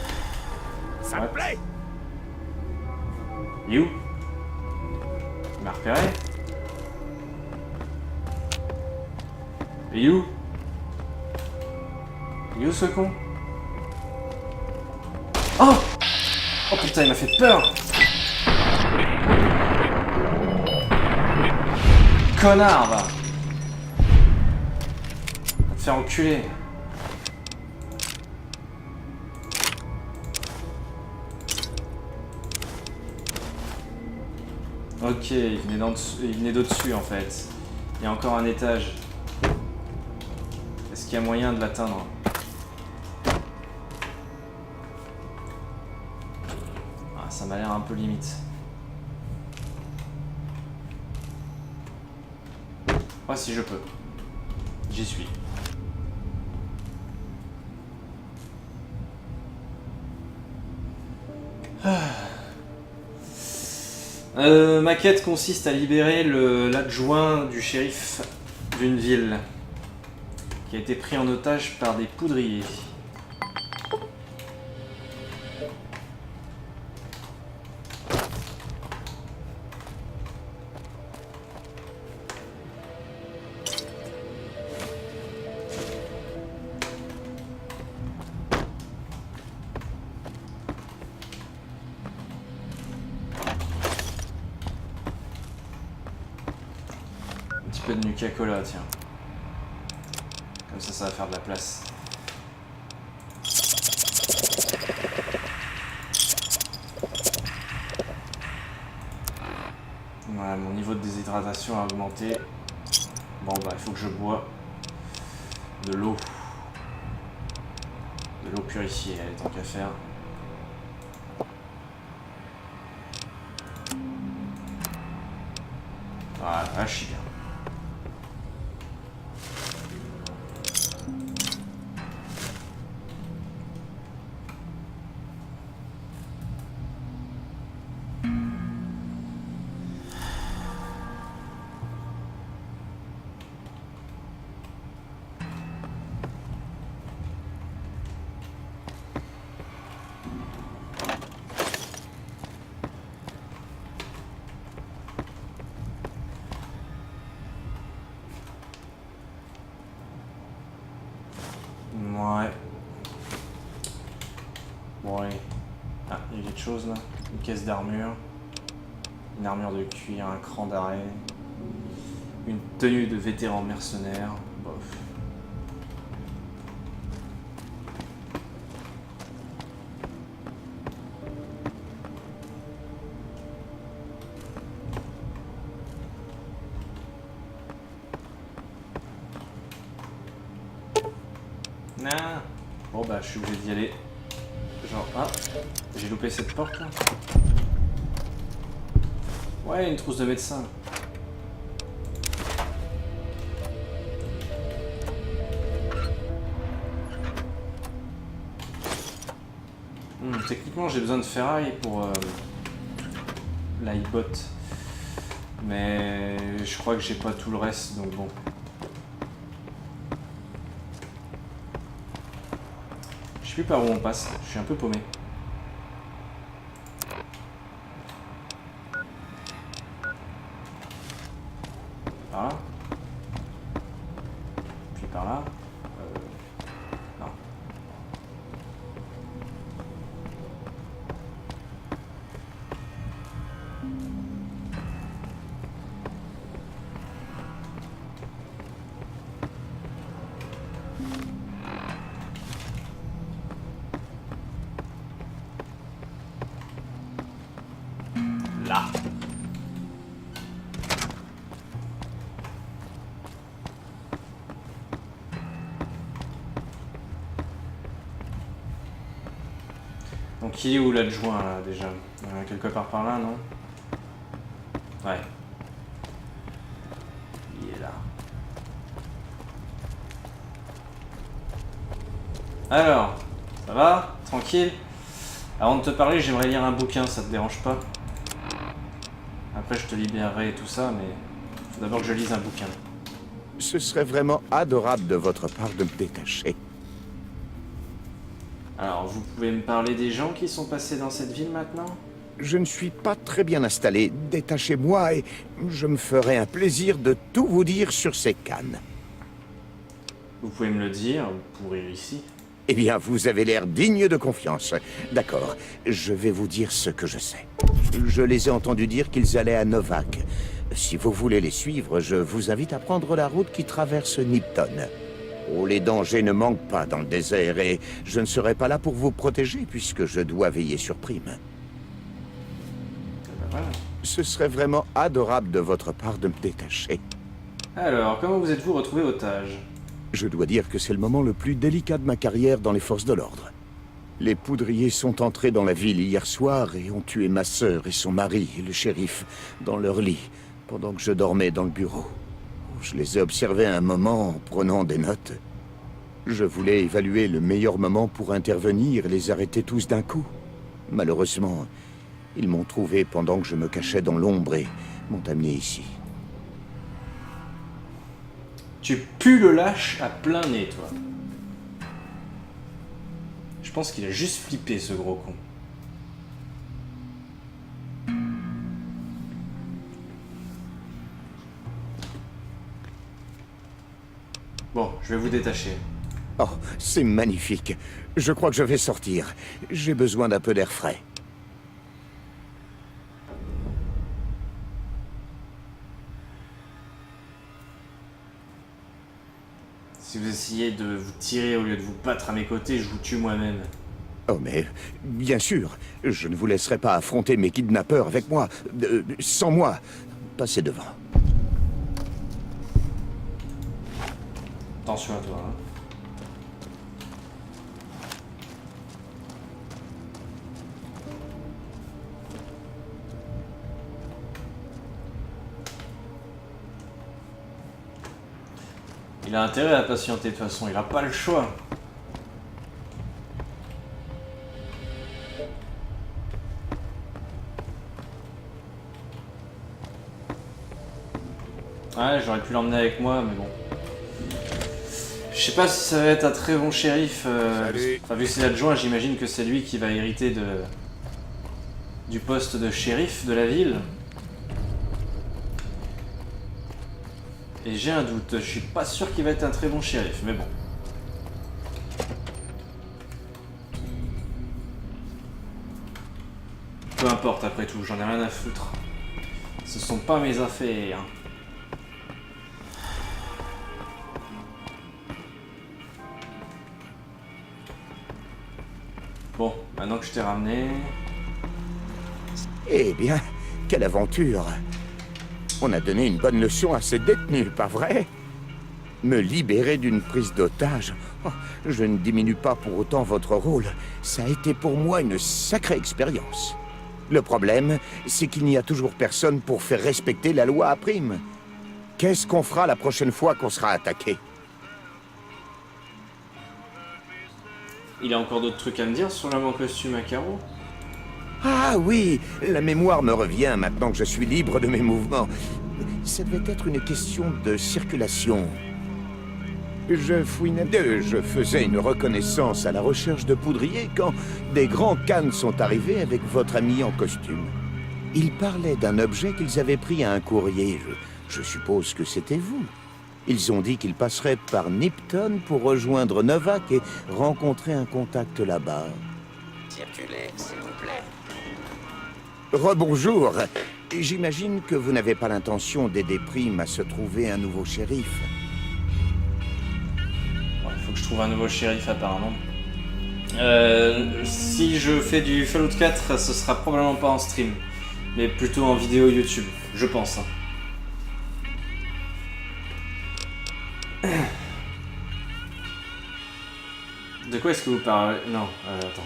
ça me plaît. Il est où? Il m'a repéré? Il est où? Il est où ce con? Oh! Oh putain, il m'a fait peur! Connard, va! Va te faire enculer. Ok, il venait d'au-dessus en fait. Il y a encore un étage. Est-ce qu'il y a moyen de l'atteindre? Ah, ça m'a l'air un peu limite. Ouais, si je peux. J'y suis. Ma quête consiste à libérer l'adjoint du shérif d'une ville qui a été pris en otage par des poudriers. De Nuka-Cola, tiens. Comme ça va faire de la place. Voilà, mon niveau de déshydratation a augmenté. Bon bah il faut que je bois de l'eau. De l'eau purifiée, allez, tant qu'à faire. Voilà, là je suis bien. Ouais. Bon, allez. Ah, il y a quelque chose là. Une caisse d'armure. Une armure de cuir, un cran d'arrêt. Une tenue de vétéran mercenaire. Bof. Nah. Bon bah je suis obligé d'y aller. Genre, ah, j'ai loupé cette porte là. Ouais, une trousse de médecin. Techniquement j'ai besoin de ferraille pour l'iBot. Mais je crois que j'ai pas tout le reste, donc bon. Je sais plus par où on passe, je suis un peu paumé. Par là. Puis par là. Non. Là. Donc il est où l'adjoint là déjà? Quelque part par là, non? Ouais. Il est là. Alors, ça va? Tranquille? Avant de te parler, j'aimerais lire un bouquin, ça te dérange pas? Après, je te libérerai et tout ça, mais faut d'abord que je lise un bouquin. Ce serait vraiment adorable de votre part de me détacher. Alors, vous pouvez me parler des gens qui sont passés dans cette ville maintenant? Je ne suis pas très bien installé. Détachez-moi et je me ferai un plaisir de tout vous dire sur ces cannes. Vous pouvez me le dire, pour rire ici. Eh bien, vous avez l'air digne de confiance. D'accord, je vais vous dire ce que je sais. Je les ai entendus dire qu'ils allaient à Novak. Si vous voulez les suivre, je vous invite à prendre la route qui traverse Nipton. Oh, les dangers ne manquent pas dans le désert et je ne serai pas là pour vous protéger puisque je dois veiller sur Prime. Ce serait vraiment adorable de votre part de me détacher. Alors, comment vous êtes-vous retrouvé otage? Je dois dire que c'est le moment le plus délicat de ma carrière dans les forces de l'ordre. Les poudriers sont entrés dans la ville hier soir et ont tué ma sœur et son mari, le shérif, dans leur lit, pendant que je dormais dans le bureau. Je les ai observés un moment en prenant des notes. Je voulais évaluer le meilleur moment pour intervenir et les arrêter tous d'un coup. Malheureusement, ils m'ont trouvé pendant que je me cachais dans l'ombre et m'ont amené ici. Tu pues le lâche à plein nez, toi. Je pense qu'il a juste flippé, ce gros con. Bon, je vais vous détacher. Oh, c'est magnifique. Je crois que je vais sortir. J'ai besoin d'un peu d'air frais. Si vous essayez de vous tirer au lieu de vous battre à mes côtés, je vous tue moi-même. Oh mais, bien sûr, je ne vous laisserai pas affronter mes kidnappeurs avec moi, sans moi. Passez devant. Attention à toi, hein. Il a intérêt à patienter de toute façon, il a pas le choix. Ouais, j'aurais pu l'emmener avec moi, mais bon. Je sais pas si ça va être un très bon shérif. Enfin, vu que c'est l'adjoint, j'imagine que c'est lui qui va hériter du poste de shérif de la ville. Et j'ai un doute, je suis pas sûr qu'il va être un très bon shérif, mais bon. Peu importe après tout, j'en ai rien à foutre. Ce sont pas mes affaires. Bon, maintenant que je t'ai ramené... Eh bien, quelle aventure! On a donné une bonne leçon à ces détenus, pas vrai? Me libérer d'une prise d'otage? Oh, je ne diminue pas pour autant votre rôle. Ça a été pour moi une sacrée expérience. Le problème, c'est qu'il n'y a toujours personne pour faire respecter la loi à prime. Qu'est-ce qu'on fera la prochaine fois qu'on sera attaqué? Il a encore d'autres trucs à me dire sur l'homme en costume à carreaux? Ah oui, la mémoire me revient maintenant que je suis libre de mes mouvements. Ça devait être une question de circulation. Je faisais une reconnaissance à la recherche de poudriers quand des grands cannes sont arrivés avec votre ami en costume. Ils parlaient d'un objet qu'ils avaient pris à un courrier. Je suppose que c'était vous. Ils ont dit qu'ils passeraient par Nipton pour rejoindre Novak et rencontrer un contact là-bas. Circulez, s'il vous plaît. Rebonjour. J'imagine que vous n'avez pas l'intention d'aider Prime à se trouver un nouveau shérif. Il faut que je trouve un nouveau shérif apparemment. Si je fais du Fallout 4, ce sera probablement pas en stream, mais plutôt en vidéo YouTube, je pense. Hein. De quoi est-ce que vous parlez? Non, attends.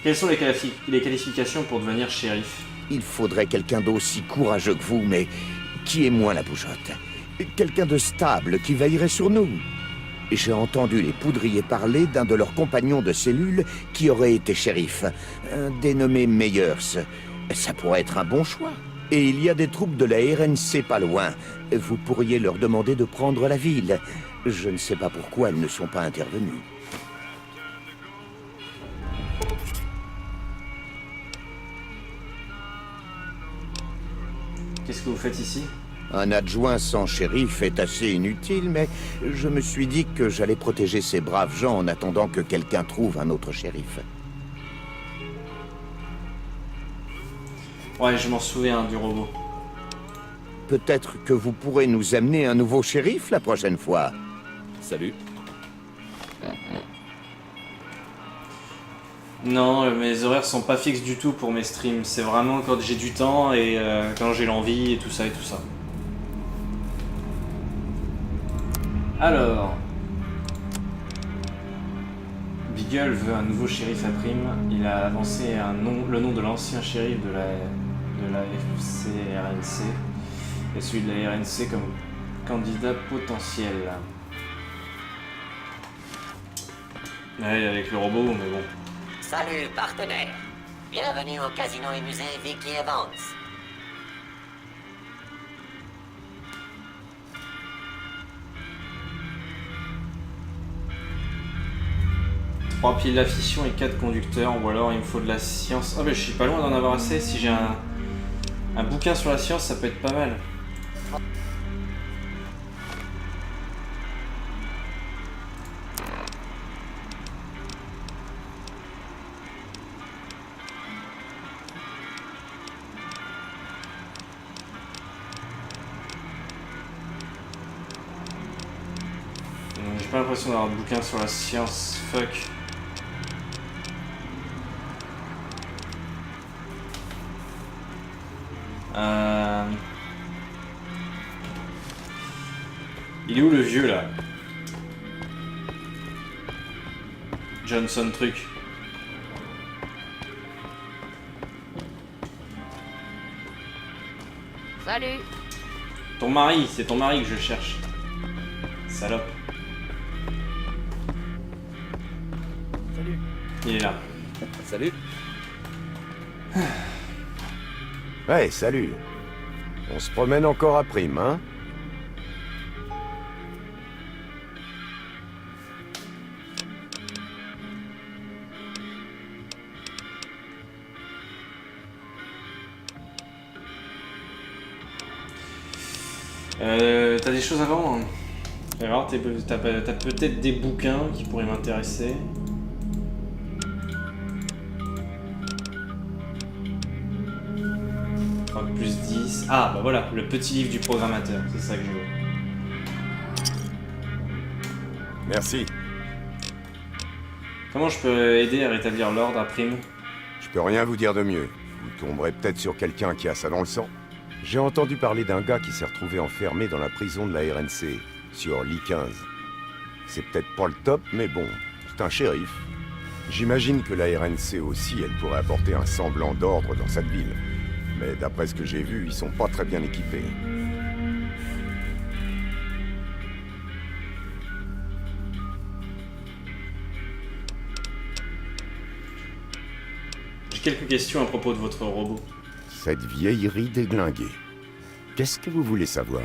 Quelles sont les qualifications pour devenir shérif? Il faudrait quelqu'un d'aussi courageux que vous, mais qui est moins la bougeotte. Quelqu'un de stable qui veillerait sur nous. J'ai entendu les poudriers parler d'un de leurs compagnons de cellule qui aurait été shérif, un dénommé Meyers. Ça pourrait être un bon choix. Et il y a des troupes de la RNC pas loin. Vous pourriez leur demander de prendre la ville. Je ne sais pas pourquoi elles ne sont pas intervenues. Qu'est-ce que vous faites ici? Un adjoint sans shérif est assez inutile, mais je me suis dit que j'allais protéger ces braves gens en attendant que quelqu'un trouve un autre shérif. Ouais, je m'en souviens du robot. Peut-être que vous pourrez nous amener un nouveau shérif la prochaine fois. Salut. Non, mes horaires sont pas fixes du tout pour mes streams. C'est vraiment quand j'ai du temps et quand j'ai l'envie et tout ça et tout ça. Alors... Beagle veut un nouveau shérif à prime. Il a avancé le nom de l'ancien shérif de la FCRNC et celui de la RNC comme candidat potentiel. Ouais, avec le robot, mais bon. Salut, partenaire. Bienvenue au casino et musée Vicky Evans. 3 piles à fission et 4 conducteurs, ou alors il me faut de la science. Oh mais je suis pas loin d'en avoir assez, si j'ai un bouquin sur la science, ça peut être pas mal. J'ai pas l'impression d'avoir de bouquin sur la science, fuck. Il est où le vieux là? Johnson truc. Salut. Ton mari, c'est ton mari que je cherche. Salope. Salut. Il est là. Salut. Ouais, salut. On se promène encore à prime, hein? T'as des choses à vendre? Fais voir, t'as peut-être des bouquins qui pourraient m'intéresser. Plus 10. Ah bah voilà, le petit livre du programmateur, c'est ça que je veux. Merci. Comment je peux aider à rétablir l'ordre à prime? Je peux rien vous dire de mieux. Vous tomberez peut-être sur quelqu'un qui a ça dans le sang. J'ai entendu parler d'un gars qui s'est retrouvé enfermé dans la prison de la RNC. sur l'I-15. C'est peut-être pas le top, mais bon, c'est un shérif. J'imagine que la RNC aussi, elle pourrait apporter un semblant d'ordre dans cette ville. Mais d'après ce que j'ai vu, ils sont pas très bien équipés. J'ai quelques questions à propos de votre robot. Cette vieillerie déglinguée. Qu'est-ce que vous voulez savoir?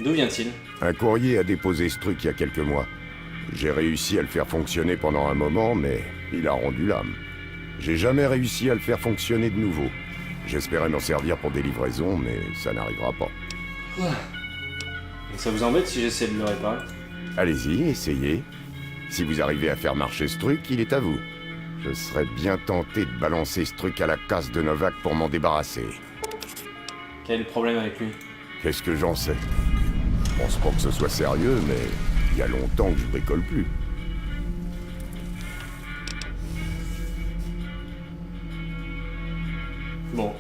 D'où vient-il? Un courrier a déposé ce truc il y a quelques mois. J'ai réussi à le faire fonctionner pendant un moment, mais il a rendu l'âme. J'ai jamais réussi à le faire fonctionner de nouveau. J'espérais m'en servir pour des livraisons, mais ça n'arrivera pas. Ça vous embête si j'essaie de le réparer? Allez-y, essayez. Si vous arrivez à faire marcher ce truc, il est à vous. Je serais bien tenté de balancer ce truc à la casse de Novak pour m'en débarrasser. Quel est le problème avec lui? Qu'est-ce que j'en sais? Je pense pas que ce soit sérieux, mais il y a longtemps que je bricole plus. Bon.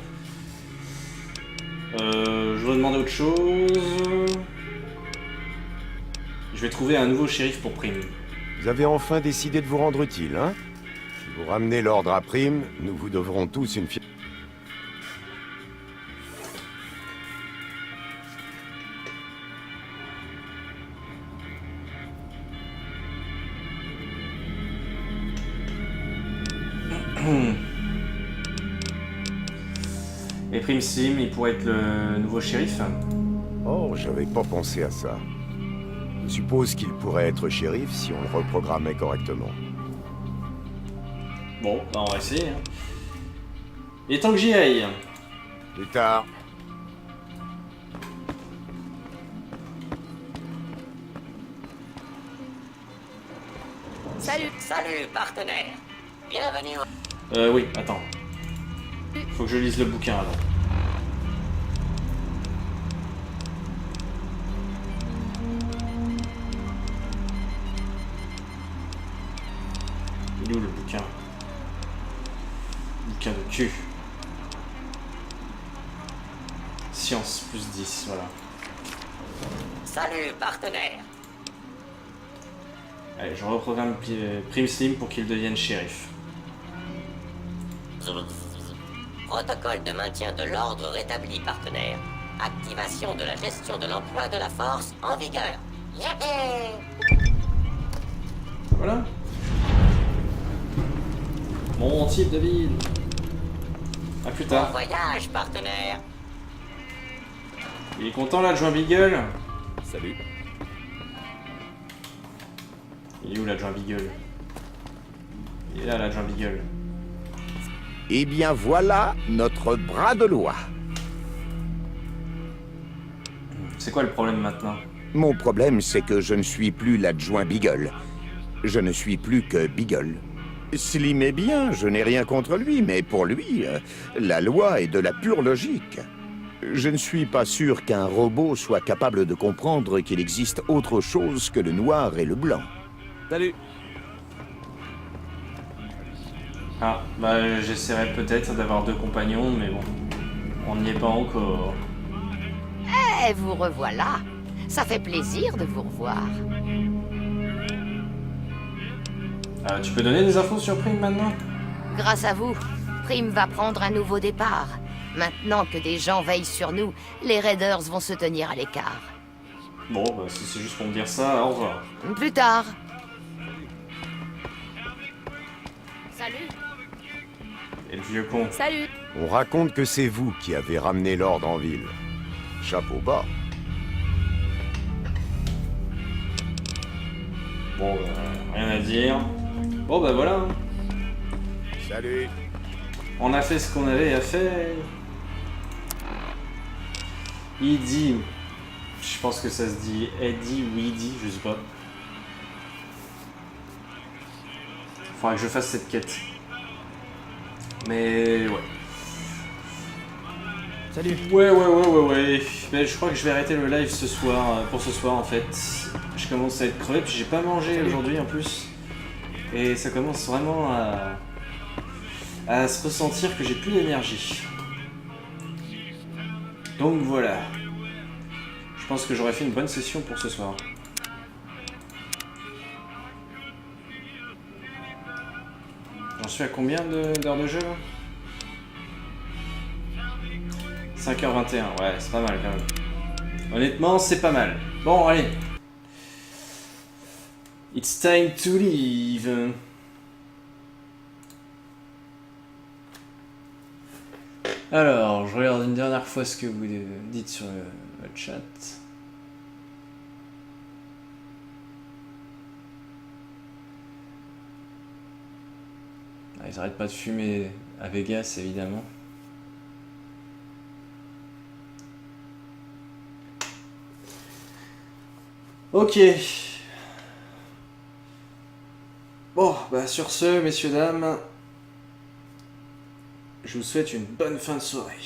Je voudrais demander autre chose. Je vais trouver un nouveau shérif pour Prime. Vous avez enfin décidé de vous rendre utile, hein? Si vous ramenez l'ordre à Prime, nous vous devrons tous une fière... Et Prime Slim, il pourrait être le nouveau shérif? Oh, j'avais pas pensé à ça. Je suppose qu'il pourrait être shérif si on le reprogrammait correctement. Bon, bah on va essayer. Hein. Il est temps que j'y aille. Plus tard. Salut, salut, partenaire. Bienvenue au... Oui, attends. Faut que je lise le bouquin avant. Il est où le bouquin? Bouquin de cul. Science plus 10, voilà. Salut, partenaire. Allez, je reprogramme Prime Slim pour qu'il devienne shérif. Protocole de maintien de l'ordre rétabli, partenaire. Activation de la gestion de l'emploi de la force en vigueur. Yeah. Voilà. Mon type de ville. A plus Bon tard. voyage, partenaire. Il est content l'adjoint Beagle? Salut. Il est où l'adjoint Beagle? Il est là l'adjoint Beagle. Eh bien voilà notre bras de loi. C'est quoi le problème maintenant? Mon problème, c'est que je ne suis plus l'adjoint Beagle. Je ne suis plus que Beagle. Slim est bien, je n'ai rien contre lui, mais pour lui, la loi est de la pure logique. Je ne suis pas sûr qu'un robot soit capable de comprendre qu'il existe autre chose que le noir et le blanc. Salut. Ah, bah j'essaierai peut-être d'avoir 2 compagnons, mais bon, on n'y est pas encore. Eh, vous revoilà. Ça fait plaisir de vous revoir. Tu peux donner des infos sur Prime maintenant? Grâce à vous, Prime va prendre un nouveau départ. Maintenant que des gens veillent sur nous, les Raiders vont se tenir à l'écart. Bon, bah si c'est juste pour me dire ça, au revoir. Plus tard. Salut. Et le vieux con. Salut. On raconte que c'est vous qui avez ramené l'ordre en ville. Chapeau bas. Bon, bah, rien à dire. Bon, bah voilà. Salut. On a fait ce qu'on avait à faire. Eddie. Je pense que ça se dit Eddie ou Eddie, je sais pas. Faudra que je fasse cette quête. Mais ouais. Salut. Ouais. Mais je crois que je vais arrêter le live ce soir, pour ce soir en fait. Je commence à être crevé, puis j'ai pas mangé aujourd'hui en plus. Et ça commence vraiment à se ressentir que j'ai plus d'énergie. Donc voilà. Je pense que j'aurais fait une bonne session pour ce soir. J'en suis à combien d'heures de jeu là? 5h21, ouais, c'est pas mal quand même. Honnêtement, c'est pas mal. Bon, allez. It's time to leave. Alors, je regarde une dernière fois ce que vous dites sur le chat. Ah, ils arrêtent pas de fumer à Vegas, évidemment. Ok. Bon, bah sur ce, messieurs, dames, je vous souhaite une bonne fin de soirée.